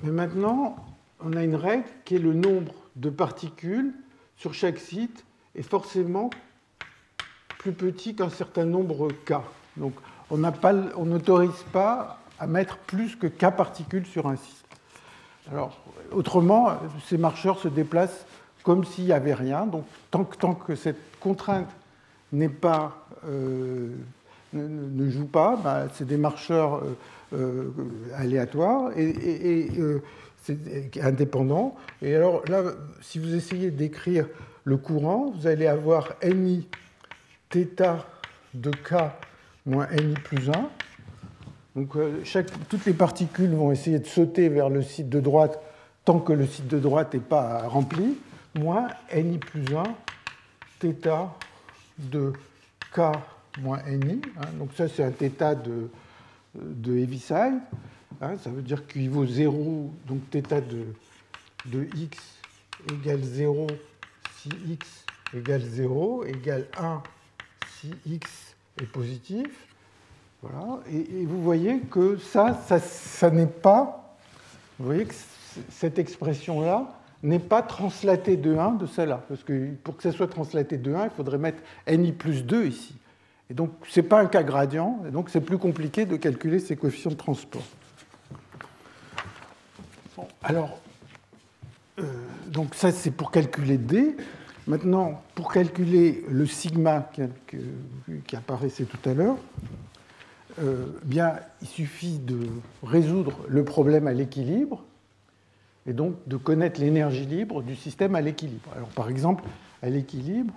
mais maintenant, on a une règle qui est le nombre de particules sur chaque site est forcément plus petit qu'un certain nombre K. Donc, on n'autorise pas à mettre plus que K particules sur un site. Alors, autrement, ces marcheurs se déplacent comme s'il n'y avait rien. Donc, tant que cette contrainte n'est pas, ne joue pas, bah, c'est des marcheurs aléatoires et c'est indépendant. Et alors là, si vous essayez d'écrire le courant, vous allez avoir NI θ de K moins NI plus 1. Donc toutes les particules vont essayer de sauter vers le site de droite tant que le site de droite n'est pas rempli, moins NI plus 1 θ de K moins NI. Donc ça, c'est un θ de Heaviside. Ça veut dire qu'il vaut 0, donc θ de x égale 0 si x égale 0, égale 1 si x est positif. Voilà. Et vous voyez que ça n'est pas... Vous voyez que cette expression-là n'est pas translatée de 1 de celle-là. Parce que pour que ça soit translaté de 1, il faudrait mettre ni plus 2 ici. Et donc, ce n'est pas un cas gradient, et donc c'est plus compliqué de calculer ces coefficients de transport. Bon, alors, donc ça, c'est pour calculer D. Maintenant, pour calculer le sigma qui apparaissait tout à l'heure, bien, il suffit de résoudre le problème à l'équilibre et donc de connaître l'énergie libre du système à l'équilibre. Alors, par exemple, à l'équilibre,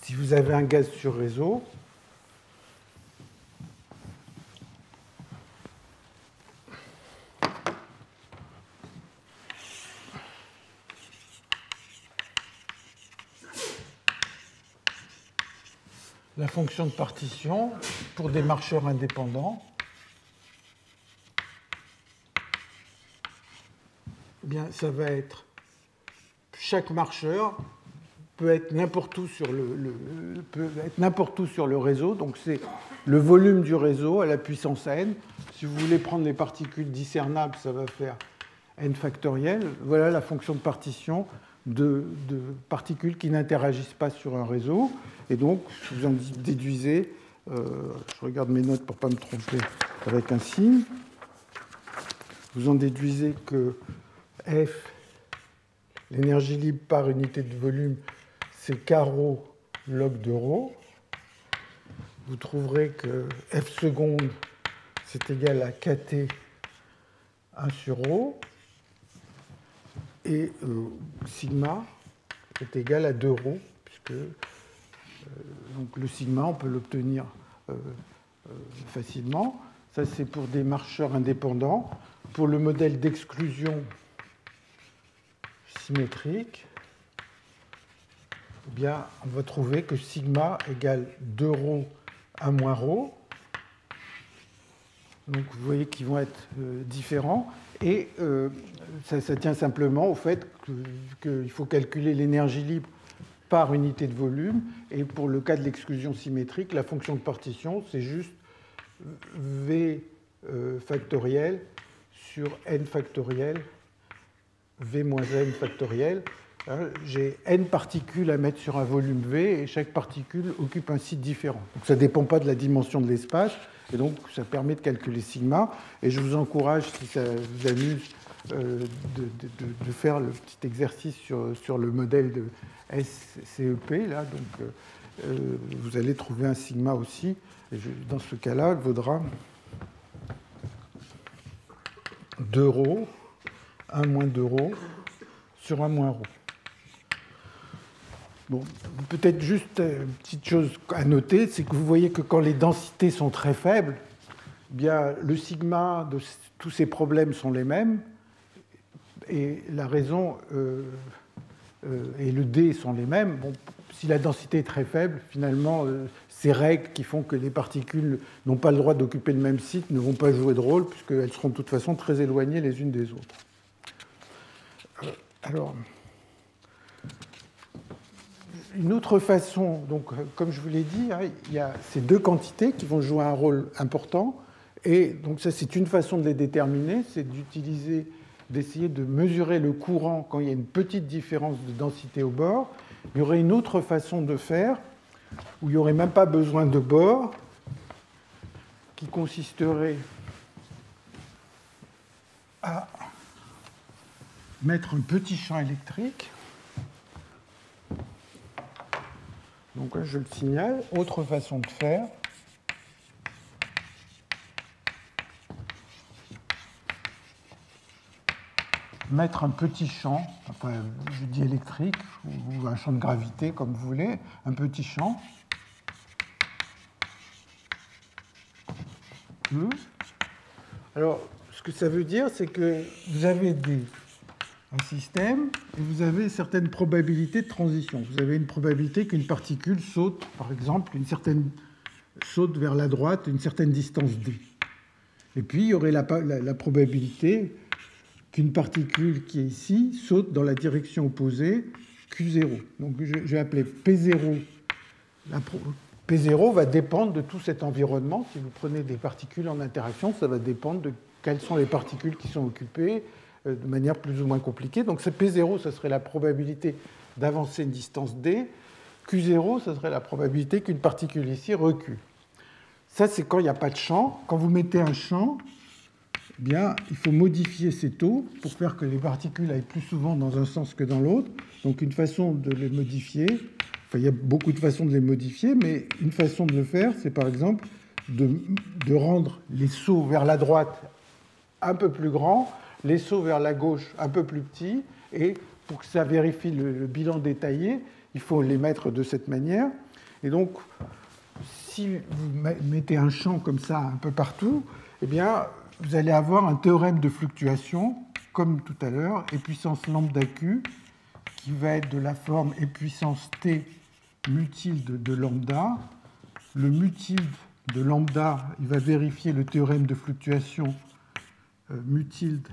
si vous avez un gaz sur réseau, la fonction de partition pour des marcheurs indépendants, eh bien, ça va être chaque marcheur peut être n'importe où sur le réseau, donc c'est le volume du réseau à la puissance n. Si vous voulez prendre les particules discernables, ça va faire n factoriel. Voilà la fonction de partition de particules qui n'interagissent pas sur un réseau. Et donc, vous en déduisez, je regarde mes notes pour ne pas me tromper avec un signe, vous en déduisez que F, l'énergie libre par unité de volume, c'est k log de ρ. Vous trouverez que F seconde, c'est égal à kT 1 sur ρ. Et sigma est égal à 2 ρ, puisque donc le sigma, on peut l'obtenir facilement. Ça, c'est pour des marcheurs indépendants. Pour le modèle d'exclusion symétrique, eh bien, on va trouver que sigma égale 2 ρ à moins ρ. Donc, vous voyez qu'ils vont être différents. Et ça tient simplement au fait qu'il faut calculer l'énergie libre par unité de volume. Et pour le cas de l'exclusion symétrique, la fonction de partition, c'est juste V factoriel sur n factoriel, V moins n factoriel. J'ai n particules à mettre sur un volume V et chaque particule occupe un site différent. Donc ça ne dépend pas de la dimension de l'espace et donc ça permet de calculer sigma. Et je vous encourage, si ça vous amuse, de faire le petit exercice sur le modèle de SCEP. Là, donc, vous allez trouver un sigma aussi. Et dans ce cas-là, il vaudra 2 ρ, 1 moins 2 ρ sur 1 moins ρ. Bon, peut-être juste une petite chose à noter, c'est que vous voyez que quand les densités sont très faibles, eh bien, le sigma de tous ces problèmes sont les mêmes, et la raison et le d sont les mêmes. Bon, si la densité est très faible, finalement, ces règles qui font que les particules n'ont pas le droit d'occuper le même site ne vont pas jouer de rôle, puisqu'elles seront de toute façon très éloignées les unes des autres. Alors, une autre façon, donc, comme je vous l'ai dit, il y a ces deux quantités qui vont jouer un rôle important. Et donc ça, c'est une façon de les déterminer, c'est d'essayer de mesurer le courant quand il y a une petite différence de densité au bord. Il y aurait une autre façon de faire, où il n'y aurait même pas besoin de bord, qui consisterait à mettre un petit champ électrique. Donc là, je le signale. Autre façon de faire. Mettre un petit champ, enfin, je dis électrique, ou un champ de gravité, comme vous voulez, un petit champ. Alors, ce que ça veut dire, c'est que vous avez un système et vous avez certaines probabilités de transition. Vous avez une probabilité qu'une particule saute, par exemple, saute vers la droite une certaine distance d. Et puis, il y aurait la probabilité qu'une particule qui est ici saute dans la direction opposée Q0. Donc, je vais appeler P0. P0 va dépendre de tout cet environnement. Si vous prenez des particules en interaction, ça va dépendre de quelles sont les particules qui sont occupées de manière plus ou moins compliquée. Donc, ce P0, ça serait la probabilité d'avancer une distance d, Q0, ce serait la probabilité qu'une particule ici recule. Ça, c'est quand il n'y a pas de champ. Quand vous mettez un champ, eh bien, il faut modifier ces taux pour faire que les particules aillent plus souvent dans un sens que dans l'autre. Donc une façon de les modifier, enfin il y a beaucoup de façons de les modifier, mais une façon de le faire, c'est par exemple de rendre les sauts vers la droite un peu plus grands, les sauts vers la gauche un peu plus petits, et pour que ça vérifie le bilan détaillé, il faut les mettre de cette manière. Et donc, si vous mettez un champ comme ça un peu partout, eh bien, vous allez avoir un théorème de fluctuation, comme tout à l'heure, et puissance lambda Q, qui va être de la forme et puissance T mutilde de lambda. Le mutilde de lambda, il va vérifier le théorème de fluctuation mutilde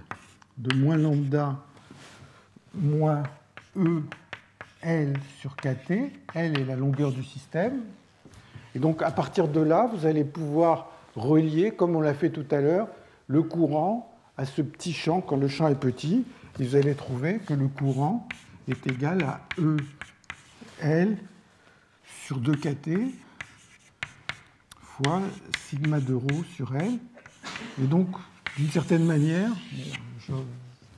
de moins lambda moins E L sur KT. L est la longueur du système. Et donc, à partir de là, vous allez pouvoir relier, comme on l'a fait tout à l'heure, le courant à ce petit champ quand le champ est petit. Et vous allez trouver que le courant est égal à E L sur 2KT fois sigma de ρ sur L. Et donc, d'une certaine manière,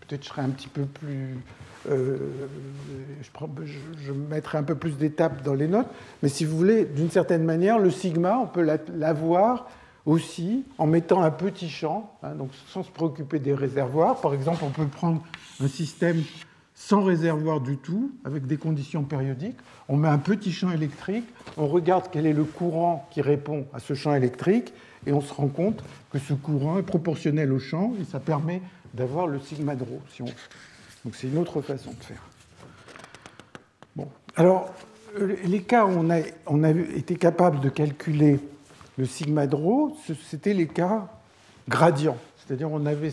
peut-être je serai un petit peu plus... je mettrai un peu plus d'étapes dans les notes, mais si vous voulez, d'une certaine manière, le sigma, on peut l'avoir aussi en mettant un petit champ, hein, donc sans se préoccuper des réservoirs. Par exemple, on peut prendre un système sans réservoir du tout, avec des conditions périodiques. On met un petit champ électrique, on regarde quel est le courant qui répond à ce champ électrique, et on se rend compte que ce courant est proportionnel au champ, et ça permet d'avoir le sigma de ρ, si on veut. Donc c'est une autre façon de faire. Bon. Alors, les cas où on a été capable de calculer le sigma de ρ, c'était les cas gradients. C'est-à-dire on avait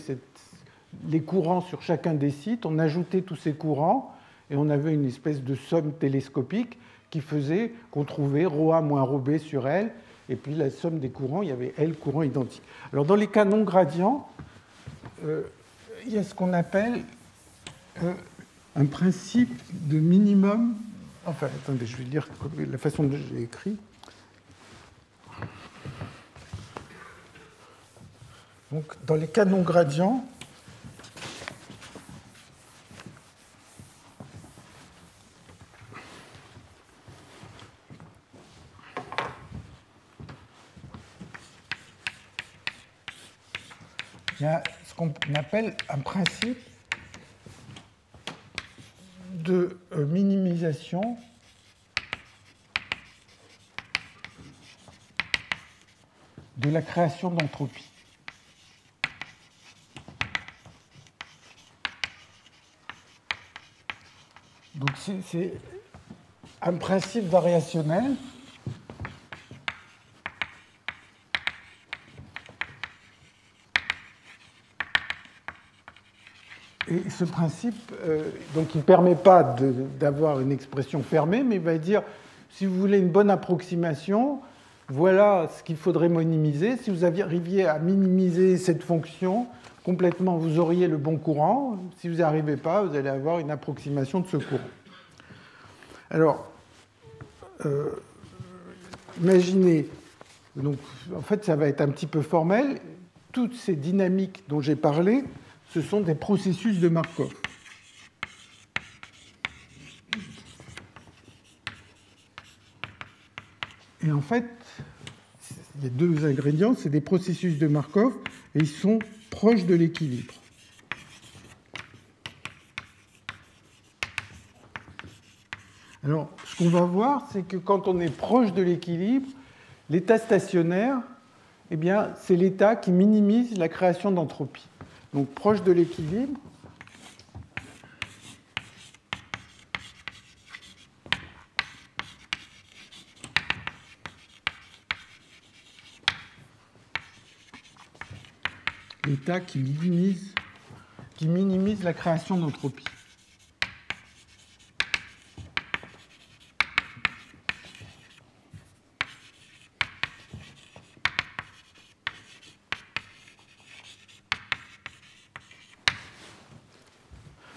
les courants sur chacun des sites, on ajoutait tous ces courants, et on avait une espèce de somme télescopique qui faisait qu'on trouvait ρA moins ρB sur L, et puis la somme des courants, il y avait L courants identiques. Alors dans les cas non gradients, il y a ce qu'on appelle un principe de minimum. Enfin, attendez, je vais lire la façon dont j'ai écrit. Donc, dans les cas non gradients, il y a ce qu'on appelle un principe de minimisation de la création d'entropie. Donc c'est un principe variationnel et ce principe, donc il ne permet pas d'avoir une expression fermée, mais il va dire, si vous voulez une bonne approximation, voilà ce qu'il faudrait minimiser. Si vous arriviez à minimiser cette fonction complètement, vous auriez le bon courant. Si vous n'y arrivez pas, vous allez avoir une approximation de ce courant. Alors, imaginez, donc, en fait, ça va être un petit peu formel. Toutes ces dynamiques dont j'ai parlé, ce sont des processus de Markov. Et en fait, il y a deux ingrédients, c'est des processus de Markov, et ils sont proches de l'équilibre. Alors, ce qu'on va voir, c'est que quand on est proche de l'équilibre, l'état stationnaire, eh bien, c'est l'état qui minimise la création d'entropie. Donc, proche de l'équilibre, l'état qui minimise la création d'entropie.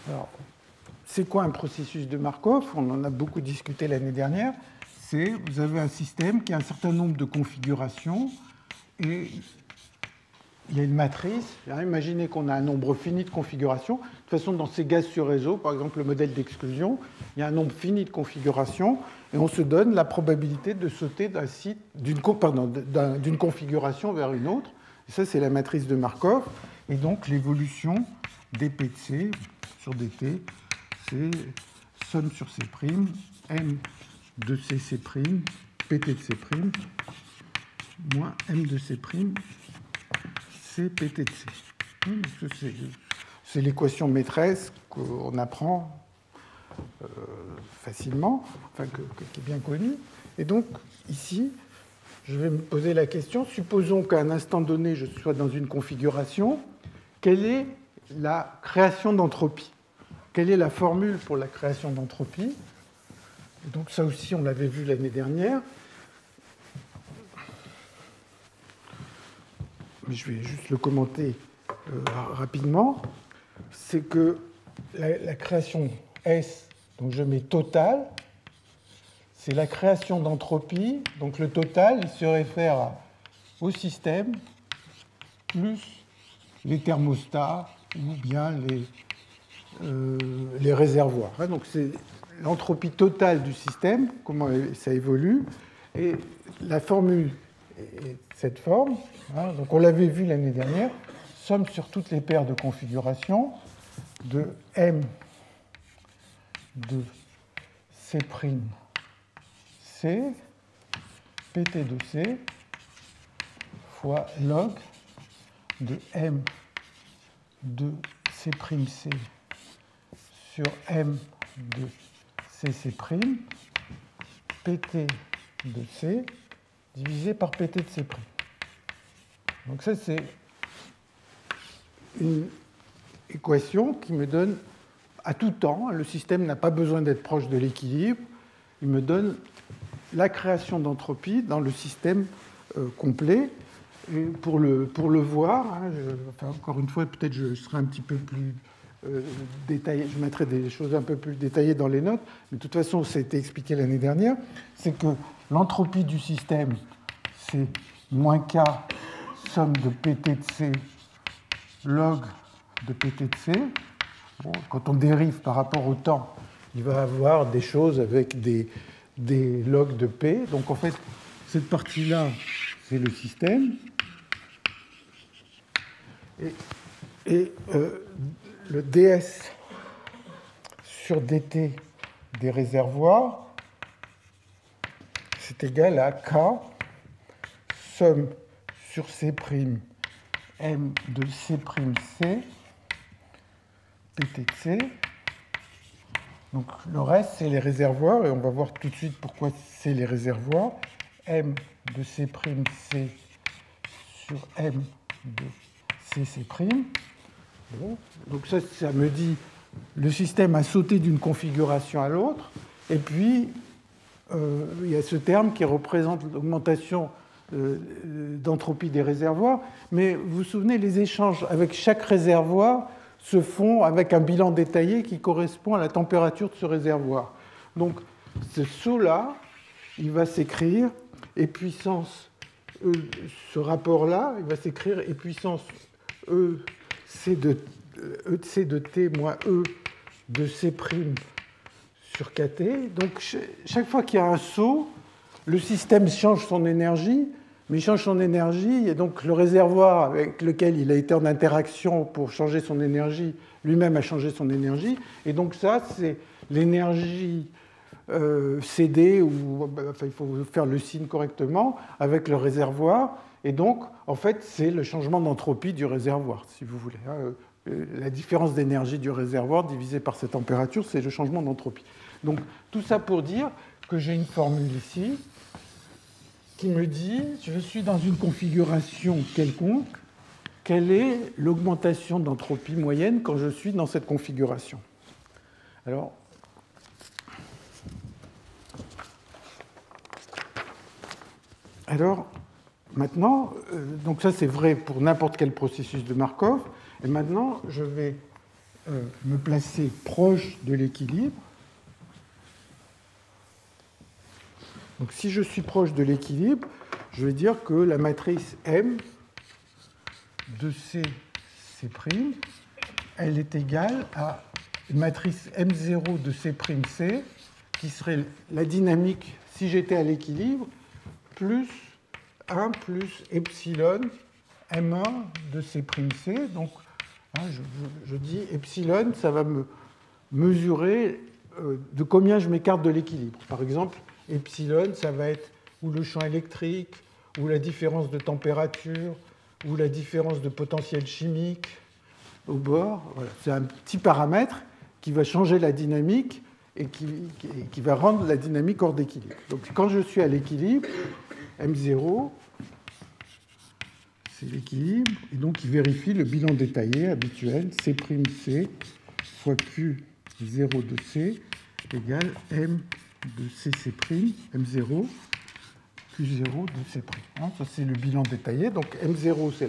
Alors, c'est quoi un processus de Markov? On en a beaucoup discuté l'année dernière. Vous avez un système qui a un certain nombre de configurations et il y a une matrice. Imaginez qu'on a un nombre fini de configurations. De toute façon, dans ces gaz sur réseau, par exemple le modèle d'exclusion, il y a un nombre fini de configurations et on se donne la probabilité de sauter d'une configuration vers une autre. Et ça, c'est la matrice de Markov. Et donc, l'évolution dP de C sur dt, c'est somme sur C', M de C', PT de C', moins M de C', C PT de C. C'est l'équation maîtresse qu'on apprend facilement, enfin, qui est bien connue. Et donc, ici, je vais me poser la question, supposons qu'à un instant donné, je sois dans une configuration, quelle est la création d'entropie? Quelle est la formule pour la création d'entropie? Donc ça aussi, on l'avait vu l'année dernière. Mais je vais juste le commenter rapidement. C'est que la création S, donc je mets total, c'est la création d'entropie. Donc le total, il se réfère au système plus les thermostats ou bien les réservoirs. Donc c'est l'entropie totale du système, comment ça évolue, et la formule est cette forme. Donc on l'avait vu l'année dernière, somme sur toutes les paires de configurations de M de C', C, PT de C, fois log de M de C', C sur M de C', PT de C divisé par PT de C'. Donc ça, c'est une équation qui me donne à tout temps, le système n'a pas besoin d'être proche de l'équilibre, il me donne la création d'entropie dans le système complet. Et pour le voir, encore une fois, peut-être je serai un petit peu plus détaillé, je mettrai des choses un peu plus détaillées dans les notes, mais de toute façon, ça a été expliqué l'année dernière, c'est que l'entropie du système, c'est moins K somme de PT de C log de PT de C. Bon, quand on dérive par rapport au temps, il va avoir des choses avec des logs de P. Donc en fait, cette partie-là, c'est le système. Et le ds sur dt des réservoirs, c'est égal à K somme sur C', M de C', C, PT de C. Donc le reste, c'est les réservoirs, et on va voir tout de suite pourquoi c'est les réservoirs. M de C', C sur M de C'. Bon. Donc ça me dit le système a sauté d'une configuration à l'autre, et puis il y a ce terme qui représente l'augmentation d'entropie des réservoirs, mais vous vous souvenez, les échanges avec chaque réservoir se font avec un bilan détaillé qui correspond à la température de ce réservoir. Donc ce saut-là, il va s'écrire E puissance E, ce rapport-là, il va s'écrire E puissance E C de T moins E de C' sur KT. Donc chaque fois qu'il y a un saut, le système change son énergie, mais il change son énergie, et donc le réservoir avec lequel il a été en interaction pour changer son énergie, lui-même a changé son énergie, et donc ça, c'est l'énergie CD, ou enfin, il faut faire le signe correctement, avec le réservoir, et donc, en fait, c'est le changement d'entropie du réservoir, si vous voulez. La différence d'énergie du réservoir divisée par sa température, c'est le changement d'entropie. Donc, tout ça pour dire que j'ai une formule ici, qui me dit, je suis dans une configuration quelconque, quelle est l'augmentation d'entropie moyenne quand je suis dans cette configuration? Alors maintenant, donc ça c'est vrai pour n'importe quel processus de Markov, et maintenant je vais me placer proche de l'équilibre. Donc si je suis proche de l'équilibre, je vais dire que la matrice M de C, C', elle est égale à une matrice M0 de C', C, qui serait la dynamique, si j'étais à l'équilibre, plus 1 plus epsilon M1 de C', C. Donc, je dis epsilon, ça va me mesurer de combien je m'écarte de l'équilibre. Par exemple, epsilon, ça va être ou le champ électrique, ou la différence de température, ou la différence de potentiel chimique au bord. Voilà. C'est un petit paramètre qui va changer la dynamique et qui va rendre la dynamique hors d'équilibre. Donc quand je suis à l'équilibre, M0, c'est l'équilibre, et donc il vérifie le bilan détaillé habituel, C', C fois Q0 de C égale M de C', M0, Q0 de C'. Ça, c'est le bilan détaillé. Donc M0, c'est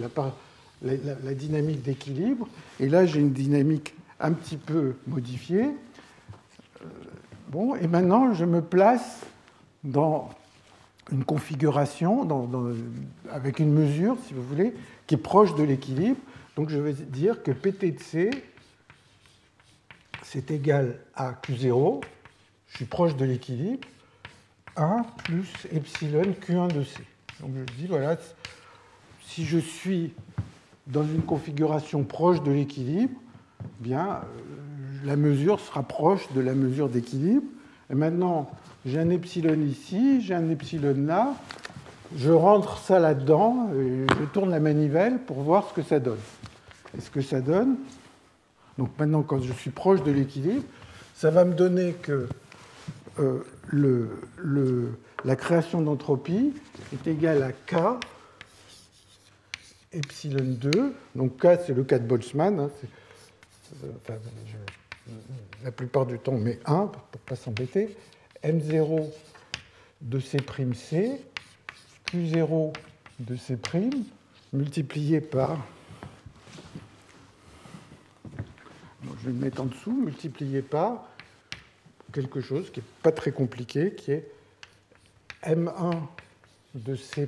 la dynamique d'équilibre. Et là, j'ai une dynamique un petit peu modifiée. Bon, et maintenant, je me place dans une configuration, avec une mesure, si vous voulez, qui est proche de l'équilibre. Donc je vais dire que PT de C, c'est égal à Q0. Je suis proche de l'équilibre. 1 plus epsilon Q1 de C. Donc je dis, voilà, si je suis dans une configuration proche de l'équilibre, bien, la mesure sera proche de la mesure d'équilibre. Et maintenant, j'ai un epsilon ici, j'ai un epsilon là. Je rentre ça là-dedans, et je tourne la manivelle pour voir ce que ça donne. Et ce que ça donne, donc maintenant, quand je suis proche de l'équilibre, ça va me donner que la création d'entropie est égale à K epsilon 2. Donc K, c'est le cas de Boltzmann. Hein, la plupart du temps, on met 1 pour ne pas s'embêter. M0 de C', C, Q0 de C', multiplié par... Donc, je vais le mettre en dessous, multiplié par quelque chose qui n'est pas très compliqué, qui est M1 de C',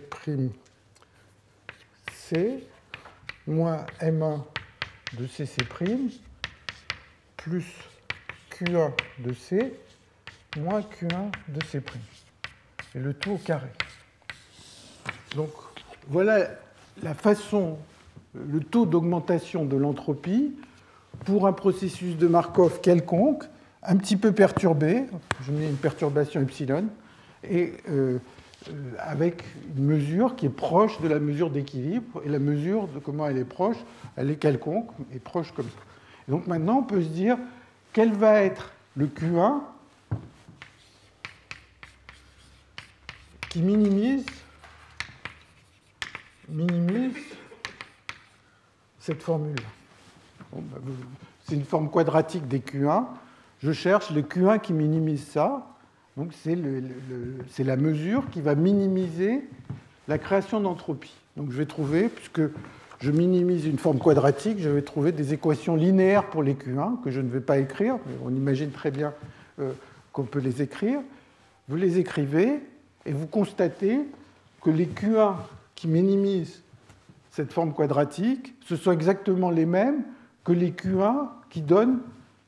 C, moins M1 de C', plus Q1 de C, moins Q1 de C'. Et le tout au carré. Donc, voilà la façon, le taux d'augmentation de l'entropie pour un processus de Markov quelconque, un petit peu perturbé, je mets une perturbation epsilon, et avec une mesure qui est proche de la mesure d'équilibre, et la mesure de comment elle est proche, elle est quelconque, et proche comme ça. Et donc maintenant, on peut se dire quel va être le Q1 qui minimise cette formule-là. Bon, c'est une forme quadratique des Q1. Je cherche le Q1 qui minimise ça. Donc c'est la mesure qui va minimiser la création d'entropie. Donc je vais trouver, puisque je minimise une forme quadratique, je vais trouver des équations linéaires pour les Q1 que je ne vais pas écrire, mais on imagine très bien qu'on peut les écrire. Vous les écrivez et vous constatez que les Q1 qui minimisent cette forme quadratique, ce sont exactement les mêmes que les Q1 qui donnent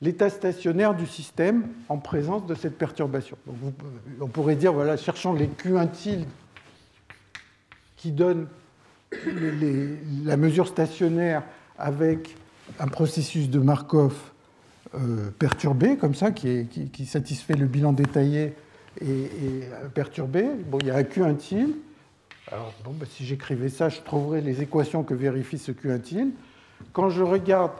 l'état stationnaire du système en présence de cette perturbation. Donc on pourrait dire, voilà, cherchons les Q1 tilde qui donnent la mesure stationnaire avec un processus de Markov perturbé, comme ça, qui satisfait le bilan détaillé et perturbé. Bon, il y a un Q1 tilde. Alors, bon, ben, si j'écrivais ça, je trouverais les équations que vérifie ce Q1 tilde. Quand je regarde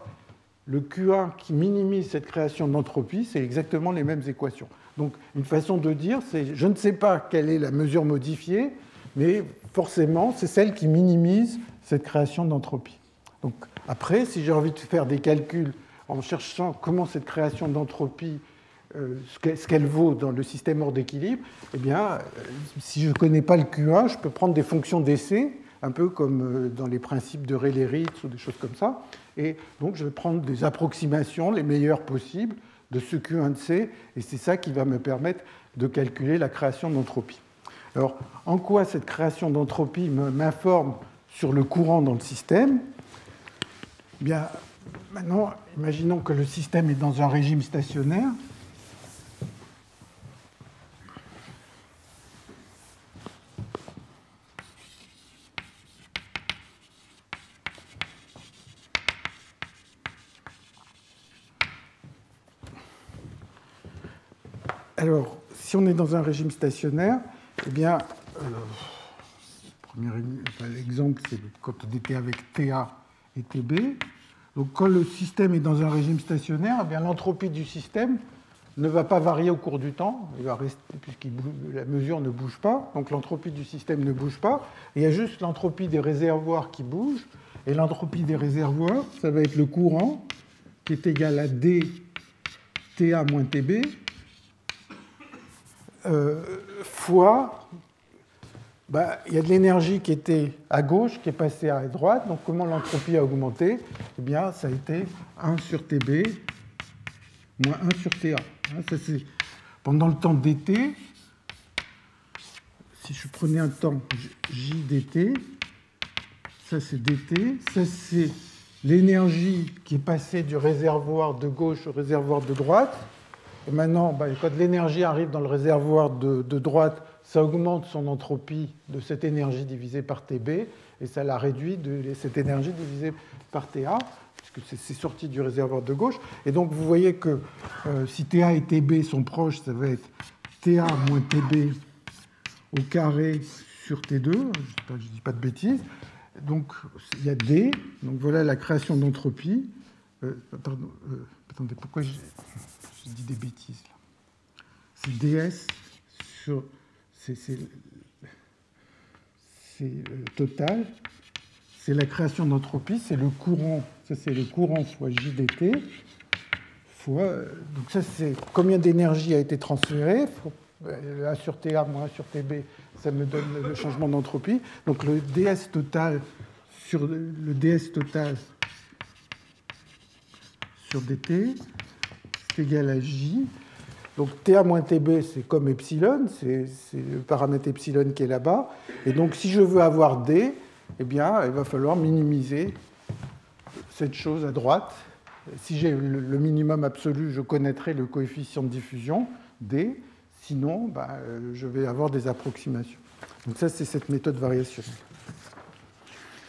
le Q1 qui minimise cette création d'entropie, c'est exactement les mêmes équations. Donc, une façon de dire, c'est je ne sais pas quelle est la mesure modifiée, mais forcément, c'est celle qui minimise cette création d'entropie. Donc, après, si j'ai envie de faire des calculs en cherchant comment cette création d'entropie, ce qu'elle vaut dans le système hors d'équilibre, eh bien, si je ne connais pas le Q1, je peux prendre des fonctions d'essai un peu comme dans les principes de Rayleigh-Ritz ou des choses comme ça. Et donc, je vais prendre des approximations les meilleures possibles de ce Q1 de C, et c'est ça qui va me permettre de calculer la création d'entropie. Alors, en quoi cette création d'entropie m'informe sur le courant dans le système? Eh bien, maintenant, imaginons que le système est dans un régime stationnaire. Alors, si on est dans un régime stationnaire, eh bien, l'exemple, c'est quand on était avec TA et TB. Donc, quand le système est dans un régime stationnaire, eh bien, l'entropie du système ne va pas varier au cours du temps, il va rester, puisque la mesure ne bouge pas, donc l'entropie du système ne bouge pas. Il y a juste l'entropie des réservoirs qui bouge, et l'entropie des réservoirs, ça va être le courant, qui est égal à D TA moins TB, fois, il y a de l'énergie qui était à gauche, qui est passée à droite. Donc, comment l'entropie a augmenté? Eh bien, ça a été 1 sur TB moins 1 sur TA. Ça, c'est pendant le temps dt. Si je prenais un temps J dt, ça c'est dt, ça c'est l'énergie qui est passée du réservoir de gauche au réservoir de droite. Et maintenant, quand l'énergie arrive dans le réservoir de droite, ça augmente son entropie de cette énergie divisée par TB, et ça la réduit de cette énergie divisée par TA, puisque c'est sorti du réservoir de gauche. Et donc, vous voyez que si TA et TB sont proches, ça va être TA moins TB au carré sur T2, je ne dis pas de bêtises. Donc, il y a D, donc voilà la création d'entropie. Attendez, pourquoi je dis des bêtises là? C'est ds sur... C'est total. C'est la création d'entropie, c'est le courant. Ça, c'est le courant fois J dt. Fois, donc ça, c'est combien d'énergie a été transférée. A sur TA moins 1 sur TB, ça me donne le changement d'entropie. Donc le ds total sur le ds total sur dt, c'est égal à J. Donc TA moins TB, c'est comme epsilon, c'est le paramètre epsilon qui est là-bas. Et donc si je veux avoir D, eh bien, il va falloir minimiser cette chose à droite. Si j'ai le minimum absolu, je connaîtrai le coefficient de diffusion, D. Sinon, je vais avoir des approximations. Donc ça, c'est cette méthode variationnelle.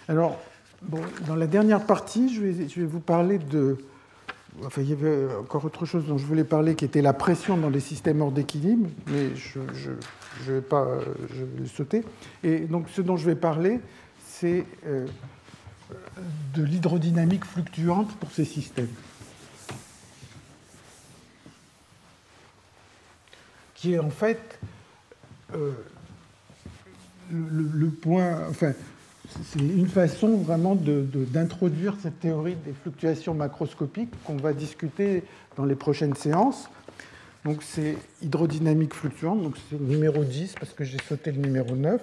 Alors, dans la dernière partie, je vais vous parler de... Enfin, il y avait encore autre chose dont je voulais parler, qui était la pression dans les systèmes hors d'équilibre, mais je vais le sauter. Et donc, ce dont je vais parler, c'est de l'hydrodynamique fluctuante pour ces systèmes, qui est en fait le point... Enfin, c'est une façon vraiment d'introduire cette théorie des fluctuations macroscopiques qu'on va discuter dans les prochaines séances. Donc c'est hydrodynamique fluctuante, donc c'est numéro 10 parce que j'ai sauté le numéro 9.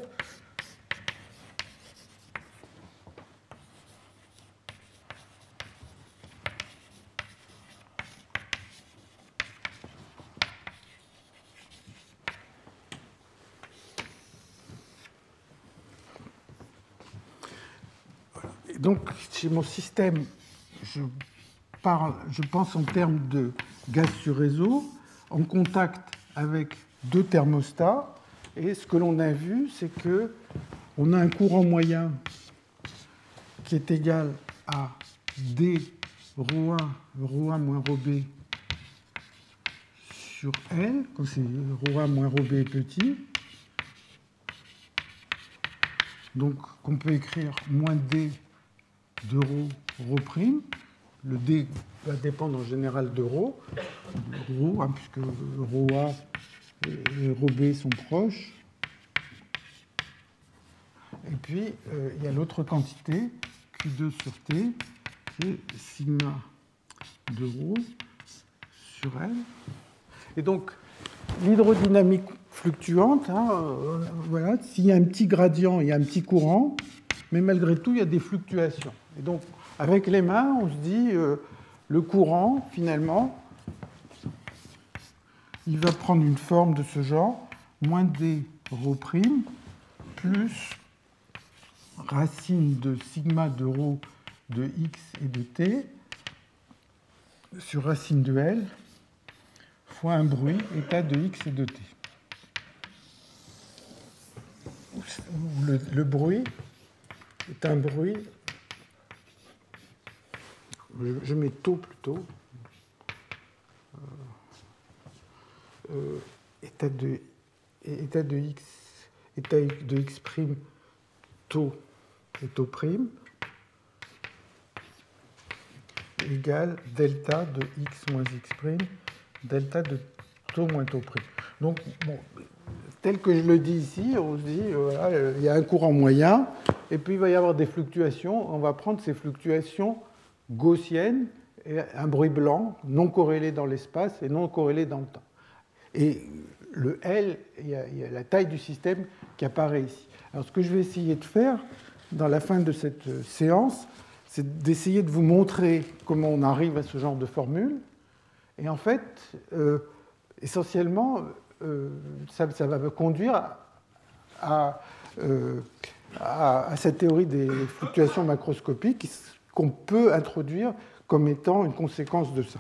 Donc, chez mon système, je pense en termes de gaz sur réseau, en contact avec deux thermostats. Et ce que l'on a vu, c'est qu'on a un courant moyen qui est égal à D ρ1 moins ρb sur L, quand c'est ρ1 moins ρb est petit. Donc, qu'on peut écrire moins D de ρ'. Le D va dépendre en général de ρ, puisque ρA et ρB sont proches. Et puis, il y a l'autre quantité, Q2 sur T, qui est sigma de ρ sur L. Et donc, l'hydrodynamique fluctuante, voilà, s'il y a un petit gradient, il y a un petit courant. mais malgré tout, il y a des fluctuations. Et donc, avec les mains, on se dit, le courant, finalement, il va prendre une forme de ce genre, moins d rho prime, plus racine de sigma de rho de x et de t, sur racine de L, fois un bruit, état de x et de t. Le bruit est un bruit, je mets taux plutôt, état de x prime, taux et taux prime, égale delta de x moins x prime, delta de taux moins taux prime. Donc, bon, tel que je le dis ici, on se dit, voilà, il y a un courant moyen, et puis il va y avoir des fluctuations. On va prendre ces fluctuations gaussiennes, et un bruit blanc, non corrélé dans l'espace et non corrélé dans le temps. Et le L, il y a la taille du système qui apparaît ici. Alors, ce que je vais essayer de faire dans la fin de cette séance, c'est d'essayer de vous montrer comment on arrive à ce genre de formule. Et en fait, essentiellement, ça va me conduire à cette théorie des fluctuations macroscopiques qu'on peut introduire comme étant une conséquence de ça.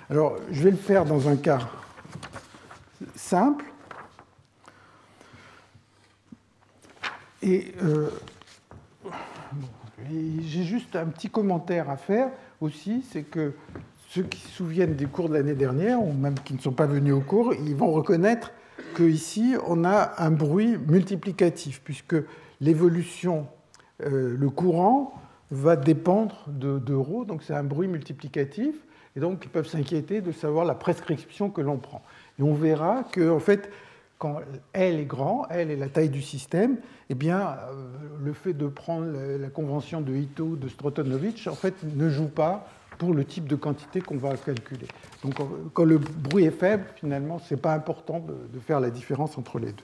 Alors, je vais le faire dans un cas simple. Et j'ai juste un petit commentaire à faire aussi, c'est que ceux qui se souviennent des cours de l'année dernière, ou même qui ne sont pas venus au cours, ils vont reconnaître qu'ici, on a un bruit multiplicatif, puisque l'évolution, le courant, va dépendre de ρ, donc c'est un bruit multiplicatif, et donc ils peuvent s'inquiéter de savoir la prescription que l'on prend. Et on verra que, en fait, quand L est grand, L est la taille du système, eh bien, le fait de prendre la convention de Ito, de Strotonovich, en fait, ne joue pas pour le type de quantité qu'on va calculer. Donc, quand le bruit est faible, finalement, ce n'est pas important de faire la différence entre les deux.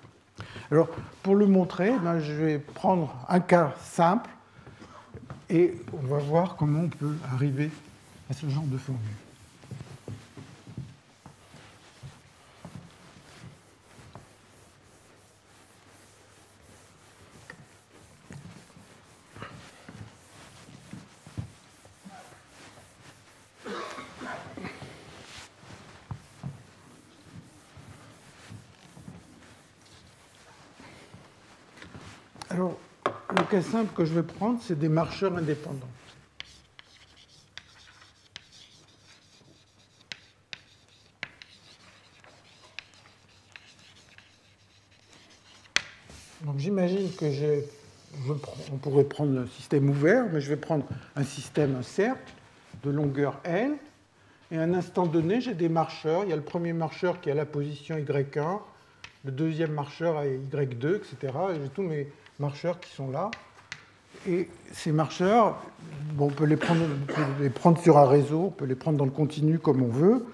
Alors, pour le montrer, je vais prendre un cas simple et on va voir comment on peut arriver à ce genre de formule. Alors, le cas simple que je vais prendre, c'est des marcheurs indépendants. Donc, j'imagine que on pourrait prendre le système ouvert, mais je vais prendre un système, un cercle, de longueur L, et à un instant donné, j'ai des marcheurs. Il y a le premier marcheur qui est à la position Y1, le deuxième marcheur à Y2, etc. Et j'ai tous mes marcheurs qui sont là. Et ces marcheurs, bon, on peut les prendre sur un réseau, on peut les prendre dans le continu comme on veut.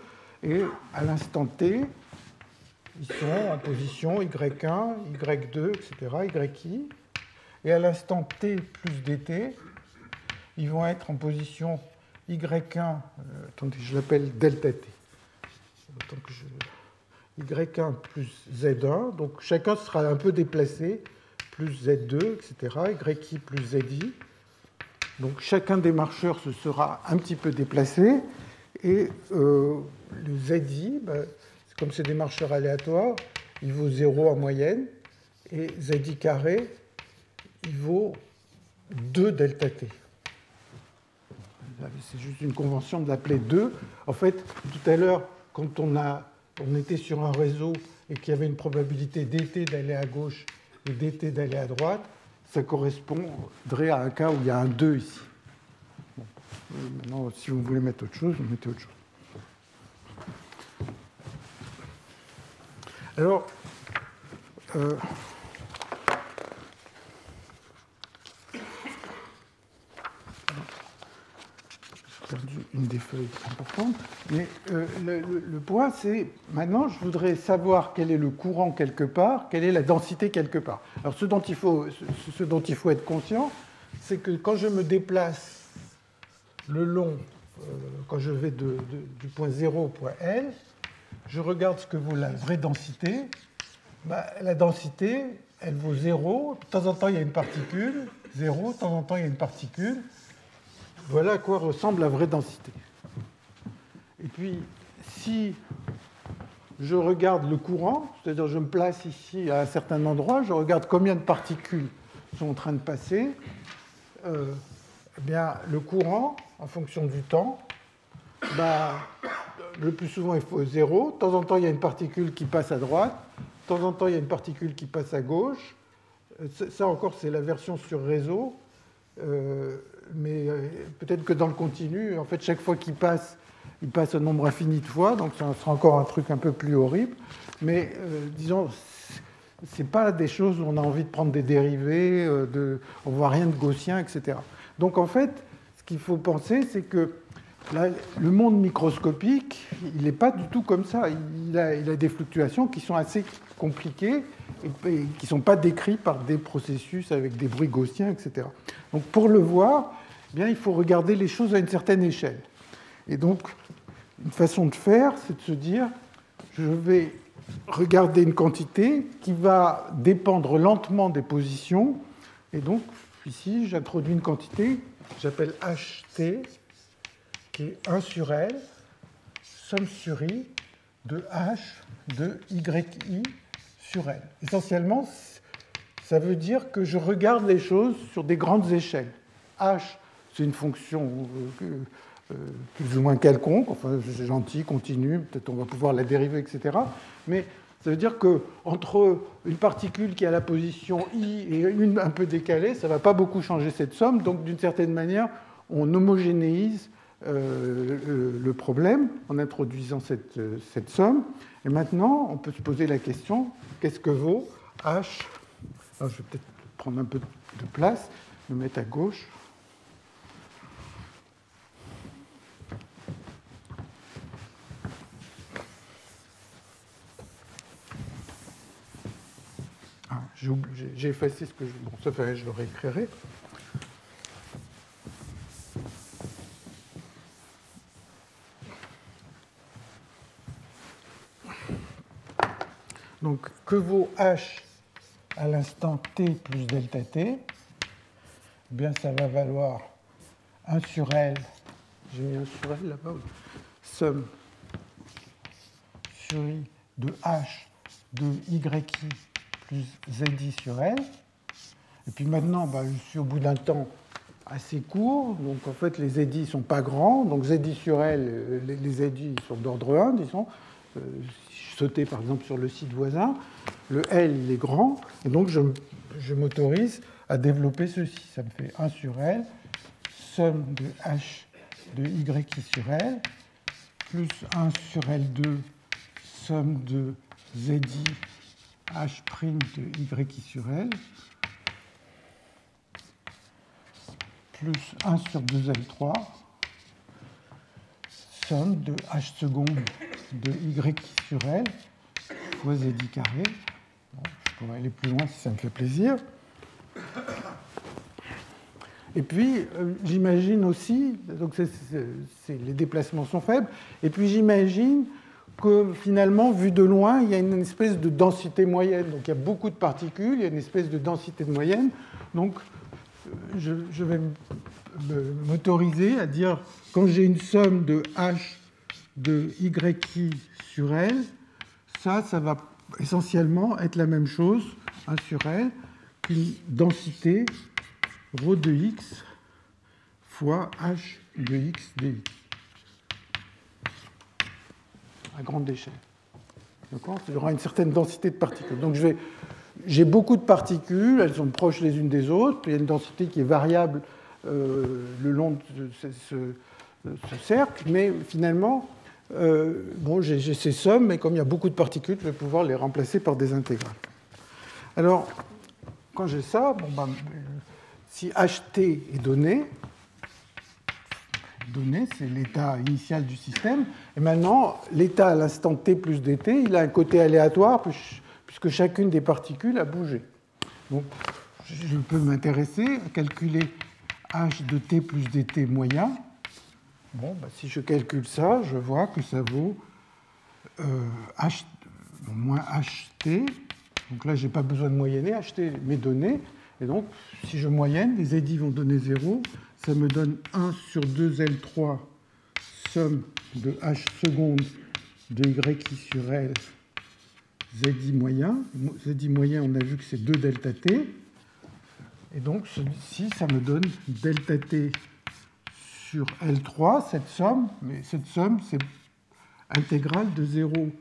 Et à l'instant t, ils sont en position Y1, Y2, etc., YI. Et à l'instant t plus dt, ils vont être en position Y1, attendez, je l'appelle delta t. Y1 plus Z1, donc chacun sera un peu déplacé, plus Z2, etc., YI plus ZI. Donc chacun des marcheurs se sera un petit peu déplacé, et le ZI, comme c'est des marcheurs aléatoires, il vaut 0 en moyenne, et ZI carré, il vaut 2 delta t. C'est juste une convention de l'appeler 2. En fait, tout à l'heure, quand on était sur un réseau et qu'il y avait une probabilité dt d'aller à gauche et dt d'aller à droite, ça correspondrait à un cas où il y a un 2 ici. Bon. Maintenant, si vous voulez mettre autre chose, vous mettez autre chose. Alors, perdu une des feuilles importantes, mais le point, c'est maintenant, je voudrais savoir quel est le courant quelque part, quelle est la densité quelque part. Alors, ce dont il faut être conscient, c'est que quand je me déplace le long, quand je vais du point 0 au point L, je regarde ce que vaut la vraie densité. La densité, elle vaut 0. De temps en temps, il y a une particule. 0, de temps en temps, il y a une particule. Voilà à quoi ressemble la vraie densité. Et puis, si je regarde le courant, c'est-à-dire je me place ici à un certain endroit, je regarde combien de particules sont en train de passer, eh bien, le courant, en fonction du temps, le plus souvent il faut 0. De temps en temps, il y a une particule qui passe à droite. De temps en temps, il y a une particule qui passe à gauche. Ça encore, c'est la version sur réseau. Mais peut-être que dans le continu, en fait, chaque fois qu'il passe, il passe un nombre infini de fois. Donc ça sera encore un truc un peu plus horrible. Mais disons, ce n'est pas des choses où on a envie de prendre des dérivés, on ne voit rien de gaussien, etc. Donc en fait, ce qu'il faut penser, c'est que là, le monde microscopique, il n'est pas du tout comme ça. Il a des fluctuations qui sont assez compliquées et qui ne sont pas décrites par des processus avec des bruits gaussiens, etc. Donc pour le voir, eh bien, il faut regarder les choses à une certaine échelle. Et donc, une façon de faire, c'est de se dire, je vais regarder une quantité qui va dépendre lentement des positions. Et donc, ici, j'introduis une quantité que j'appelle HT, qui est 1 sur L, somme sur I de H de YI sur L. Essentiellement, ça veut dire que je regarde les choses sur des grandes échelles. H, c'est une fonction plus ou moins quelconque, enfin, c'est gentil, continue, peut-être on va pouvoir la dériver, etc. Mais ça veut dire qu'entre une particule qui a la position I et une un peu décalée, ça ne va pas beaucoup changer cette somme. Donc, d'une certaine manière, on homogénéise le problème en introduisant cette somme. Et maintenant, on peut se poser la question, qu'est-ce que vaut H? Alors, je vais peut-être prendre un peu de place, me mettre à gauche. J'ai effacé ce que je... Bon, ça fait, je le réécrirai. Donc, que vaut H à l'instant t plus delta t? Eh bien, ça va valoir 1 sur L. J'ai mis 1 sur L là-bas. Somme sur I de H de YI plus ZI sur L. Et puis maintenant, je suis au bout d'un temps assez court. Donc, en fait, les ZI ne sont pas grands. Donc, ZI sur L, les ZI sont d'ordre 1, disons. Sauter par exemple sur le site voisin, le L il est grand, et donc je m'autorise à développer ceci. Ça me fait 1 sur L, somme de H de YI sur L, plus 1 sur L2, somme de ZI H' de YI sur L, plus 1 sur 2L3, somme de H seconde de YI sur L fois ZI carré. Bon, je pourrais aller plus loin si ça me fait plaisir. Et puis, j'imagine aussi, donc les déplacements sont faibles, et puis j'imagine que finalement, vu de loin, il y a une espèce de densité moyenne. Donc il y a beaucoup de particules, il y a une espèce de densité de moyenne. Donc je vais m'autoriser à dire, quand j'ai une somme de H de YI sur L, ça va essentiellement être la même chose, 1 sur L, qu'une densité ρ de x fois H de x dx, à grande échelle. D'accord ? Il y aura une certaine densité de particules. Donc j'ai beaucoup de particules, elles sont proches les unes des autres, puis il y a une densité qui est variable le long de ce cercle, mais finalement, j'ai ces sommes, mais comme il y a beaucoup de particules, je vais pouvoir les remplacer par des intégrales. Alors, quand j'ai ça, si HT est donné, c'est l'état initial du système, et maintenant, l'état à l'instant t plus dt, il a un côté aléatoire, puisque chacune des particules a bougé. Donc, je peux m'intéresser à calculer h de t plus dt moyen. Bon, bah, si je calcule ça, je vois que ça vaut h, moins ht. Donc là, je n'ai pas besoin de moyenner, ht mes données. Et donc, si je moyenne, les eddies vont donner 0. Ça me donne 1 sur 2L3, somme de h seconde de y sur L, zi moyen. Zi moyen, on a vu que c'est 2 delta t. Et donc, ceci, ça me donne delta t sur L3, cette somme. Mais cette somme, c'est intégrale de 0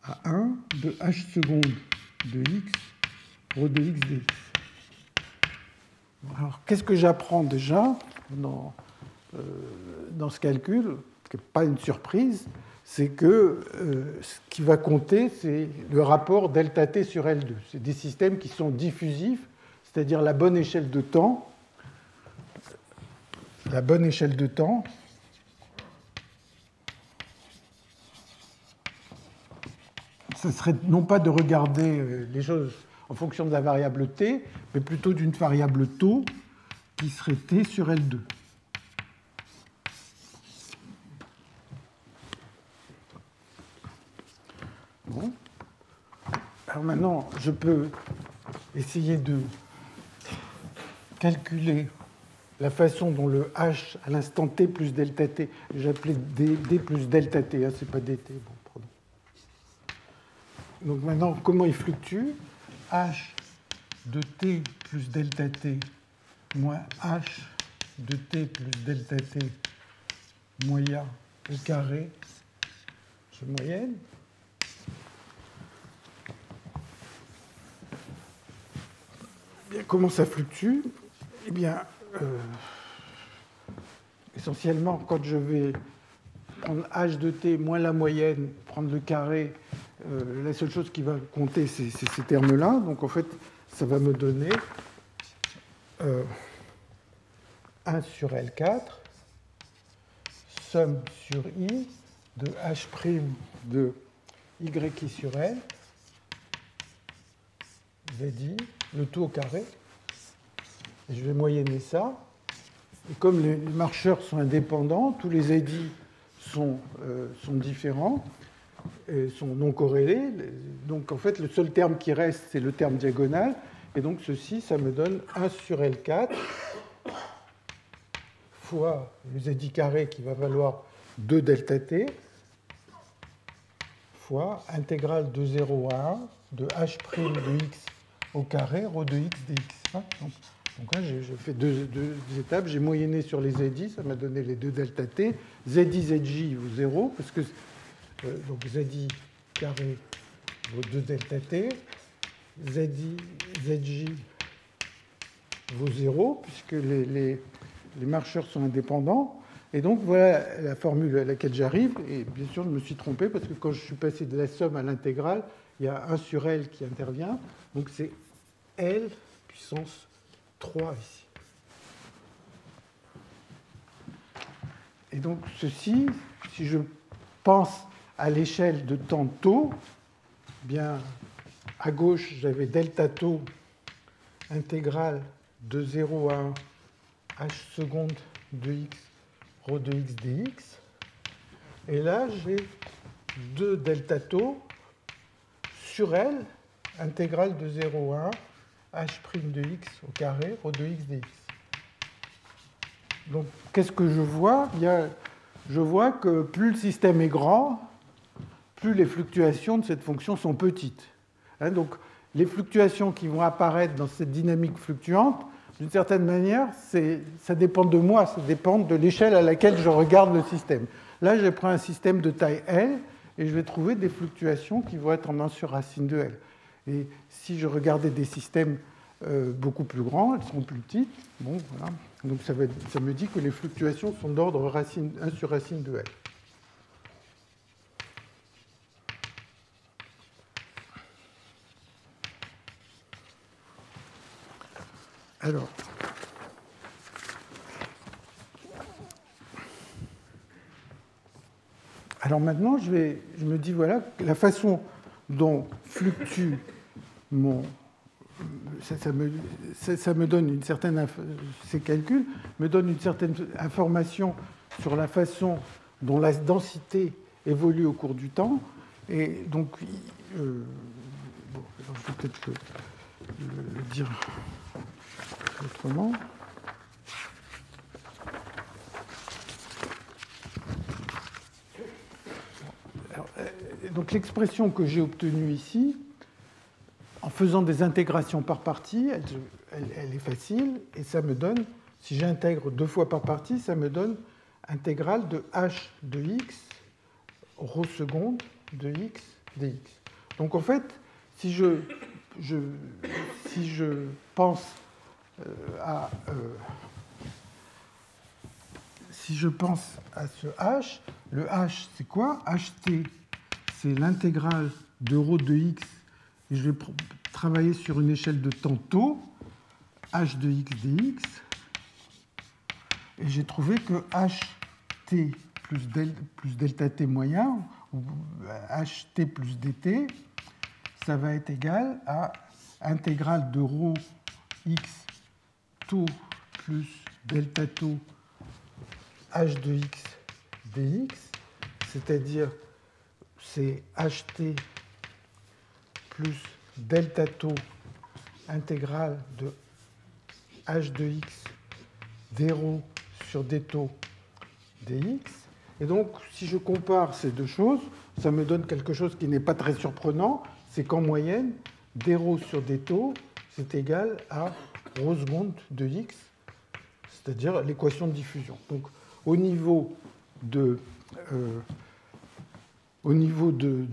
à 1 de h seconde de x rho de x dx. Alors, qu'est-ce que j'apprends déjà dans ce calcul, qui n'est pas une surprise, c'est que ce qui va compter, c'est le rapport delta t sur L2. C'est des systèmes qui sont diffusifs, c'est-à-dire la bonne échelle de temps. La bonne échelle de temps, ce serait non pas de regarder les choses en fonction de la variable t, mais plutôt d'une variable taux qui serait t sur L2. Bon. Alors maintenant, je peux essayer de calculer la façon dont le h à l'instant t plus delta t, j'appelais d plus delta t, hein, c'est pas dt, bon, pardon. Donc maintenant, comment il fluctue? H de t plus delta t moins h de t plus delta t moyen au carré, je moyenne. Bien, comment ça fluctue? Eh bien, essentiellement, quand je vais prendre h de t moins la moyenne, prendre le carré, la seule chose qui va compter, c'est ces termes-là. Donc, en fait, ça va me donner 1 sur L4, somme sur I de h' de y sur L, zi, le tout au carré. Et je vais moyenner ça. Et comme les marcheurs sont indépendants, tous les eddies sont différents, et sont non corrélés. Donc en fait, le seul terme qui reste, c'est le terme diagonal. Et donc ceci, ça me donne 1 sur L4 fois le zi carré qui va valoir 2 delta t fois intégrale de 0 à 1 de h' de x au carré rho de x dx. Donc là, j'ai fait deux étapes. J'ai moyenné sur les zi, ça m'a donné les 2 delta t. Zi, zj vaut 0, parce que donc zi carré vaut 2 delta t. Zj vaut 0, puisque les marcheurs sont indépendants. Et donc, voilà la formule à laquelle j'arrive. Et bien sûr, je me suis trompé, parce que quand je suis passé de la somme à l'intégrale, il y a 1 sur L qui intervient. Donc, c'est L puissance 3 ici. Et donc, ceci, si je pense à l'échelle de temps taux, bien, à gauche, j'avais delta taux intégrale de 0 à 1 h seconde de x rho de x dx. Et là, j'ai 2 delta taux sur L, intégrale de 0 à 1 h' de x au carré rho de x dx. Donc, qu'est-ce que je vois? Je vois que plus le système est grand, plus les fluctuations de cette fonction sont petites. Hein, donc, les fluctuations qui vont apparaître dans cette dynamique fluctuante, d'une certaine manière, ça dépend de moi, ça dépend de l'échelle à laquelle je regarde le système. Là, j'ai pris un système de taille L et je vais trouver des fluctuations qui vont être en 1 sur racine de L. Et si je regardais des systèmes beaucoup plus grands, elles seront plus petites. Bon, voilà. Donc ça me dit que les fluctuations sont d'ordre 1 sur racine de L. Alors maintenant, je me dis, voilà, la façon dont fluctue mon ça me donne une certaine, ces calculs me donnent une certaine information sur la façon dont la densité évolue au cours du temps. Et donc, bon, alors je vais peut-être le dire autrement. Alors, donc l'expression que j'ai obtenue ici, en faisant des intégrations par partie, elle est facile, et ça me donne, si j'intègre 2 fois par partie, ça me donne intégrale de h de x rho seconde de x dx. Donc en fait, si je pense si je pense à ce h, le h c'est quoi? ht c'est l'intégrale de rho de x, et je vais travailler sur une échelle de temps tau, h de x dx, et j'ai trouvé que ht plus delta t moyen, ou ht plus dt, ça va être égal à intégrale de rho x tau plus delta tau h de x dx, c'est-à-dire c'est ht plus delta tau intégrale de h de x d rho sur d tau dx. Et donc, si je compare ces deux choses, ça me donne quelque chose qui n'est pas très surprenant, c'est qu'en moyenne, d rho sur d tau, c'est égal à rho seconde de x, c'est-à-dire l'équation de diffusion. Donc, au niveau de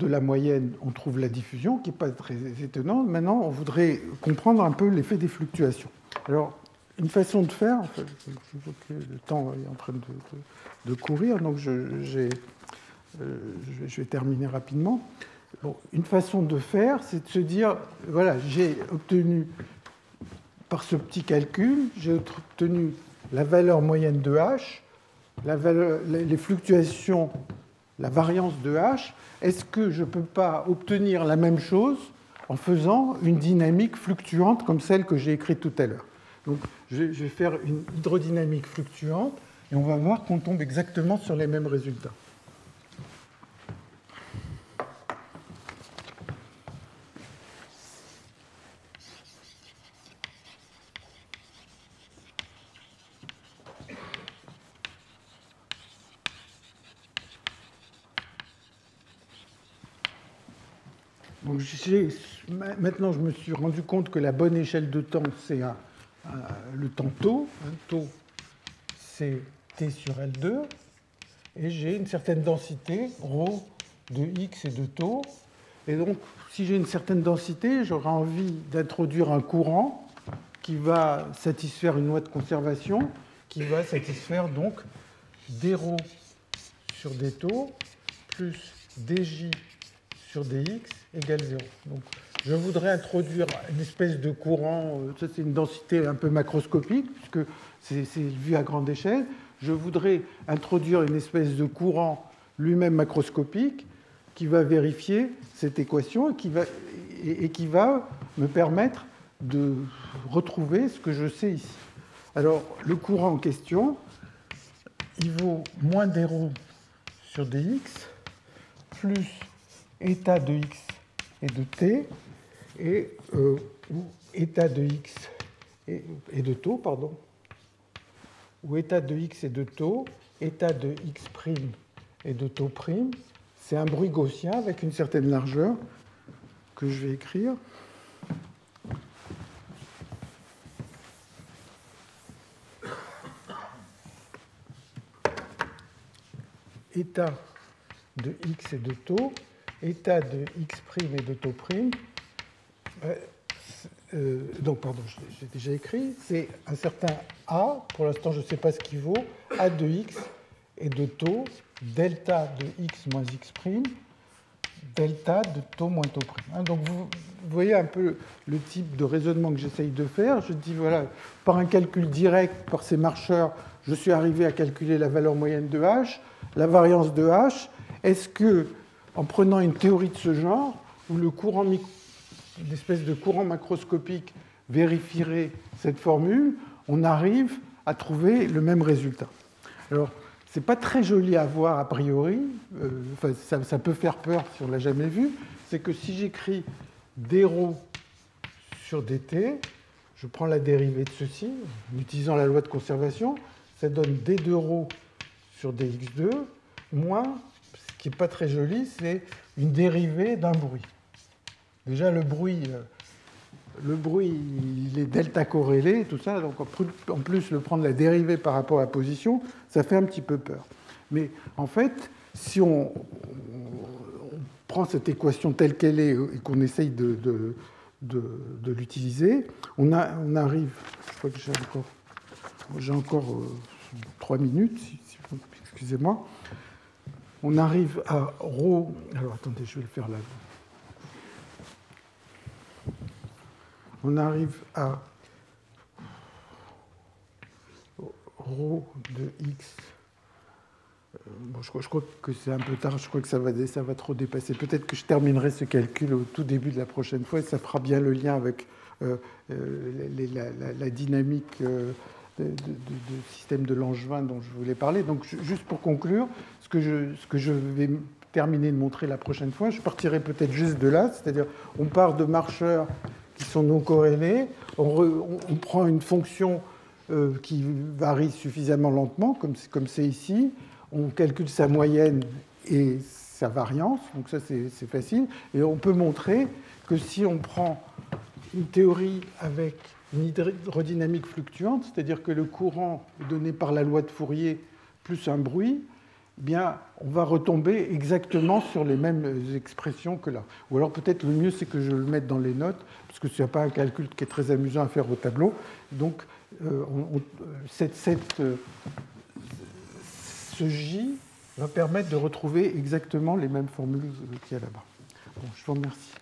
la moyenne, on trouve la diffusion, qui n'est pas très étonnante. Maintenant, on voudrait comprendre un peu l'effet des fluctuations. Alors, une façon de faire, en fait, je vois que le temps est en train de courir, donc je vais terminer rapidement. Bon, une façon de faire, c'est de se dire, voilà, j'ai obtenu, par ce petit calcul, j'ai obtenu la valeur moyenne de h, les fluctuations, la variance de h. Est-ce que je ne peux pas obtenir la même chose en faisant une dynamique fluctuante comme celle que j'ai écrite tout à l'heure? Donc, je vais faire une hydrodynamique fluctuante et on va voir qu'on tombe exactement sur les mêmes résultats. Donc, maintenant, je me suis rendu compte que la bonne échelle de temps, c'est le temps tau. Tau, c'est T sur L2. Et j'ai une certaine densité, ρ de x et de tau. Et donc, si j'ai une certaine densité, j'aurai envie d'introduire un courant qui va satisfaire une loi de conservation, qui va satisfaire donc dρ sur d tau plus dj sur dx égale 0. Donc, je voudrais introduire une espèce de courant, ça c'est une densité un peu macroscopique, puisque c'est vu à grande échelle. Je voudrais introduire une espèce de courant lui-même macroscopique qui va vérifier cette équation et qui va me permettre de retrouver ce que je sais ici. Alors, le courant en question, il vaut moins dρ sur dx plus état de x et de t, et ou état de x et de tau, pardon, ou état de x et de tau, état de x' et de tau', c'est un bruit gaussien avec une certaine largeur que je vais écrire. État de x et de tau, état de x' et de tau'. Donc, pardon, j'ai déjà écrit, c'est un certain A, pour l'instant je ne sais pas ce qu'il vaut, A de x et de tau, delta de x moins x', delta de tau moins tau'. Donc vous voyez un peu le type de raisonnement que j'essaye de faire. Je dis, voilà, par un calcul direct, par ces marcheurs, je suis arrivé à calculer la valeur moyenne de h, la variance de h. Est-ce que, en prenant une théorie de ce genre, où le courant une espèce de courant macroscopique vérifierait cette formule, on arrive à trouver le même résultat. Alors, ce n'est pas très joli à voir a priori, ça peut faire peur si on ne l'a jamais vu, c'est que si j'écris dρ sur dt, je prends la dérivée de ceci, en utilisant la loi de conservation, ça donne d de ρ sur dx2, moins, ce qui n'est pas très joli, c'est une dérivée d'un bruit. Déjà, le bruit, il est delta corrélé, tout ça, donc en plus, le prendre la dérivée par rapport à la position, ça fait un petit peu peur. Mais en fait, si on prend cette équation telle qu'elle est et qu'on essaye de l'utiliser, on arrive, je crois que j'ai encore 3 minutes, excusez-moi, on arrive à ρ, alors attendez, je vais le faire là. On arrive à ρ de x. Bon, je crois que c'est un peu tard, je crois que ça va trop dépasser. Peut-être que je terminerai ce calcul au tout début de la prochaine fois et ça fera bien le lien avec la dynamique de système de Langevin dont je voulais parler. Donc, juste pour conclure, ce que je vais terminer de montrer la prochaine fois, je partirai peut-être juste de là, c'est-à-dire on part de marcheurs qui sont non corrélés, on prend une fonction qui varie suffisamment lentement, comme c'est ici, on calcule sa moyenne et sa variance, donc ça c'est facile, et on peut montrer que si on prend une théorie avec une hydrodynamique fluctuante, c'est-à-dire que le courant est donné par la loi de Fourier plus un bruit, eh bien, on va retomber exactement sur les mêmes expressions que là. Ou alors peut-être le mieux, c'est que je le mette dans les notes, parce que ce n'est pas un calcul qui est très amusant à faire au tableau. Donc, ce J va permettre de retrouver exactement les mêmes formules qu'il y a là-bas. Bon, je vous remercie.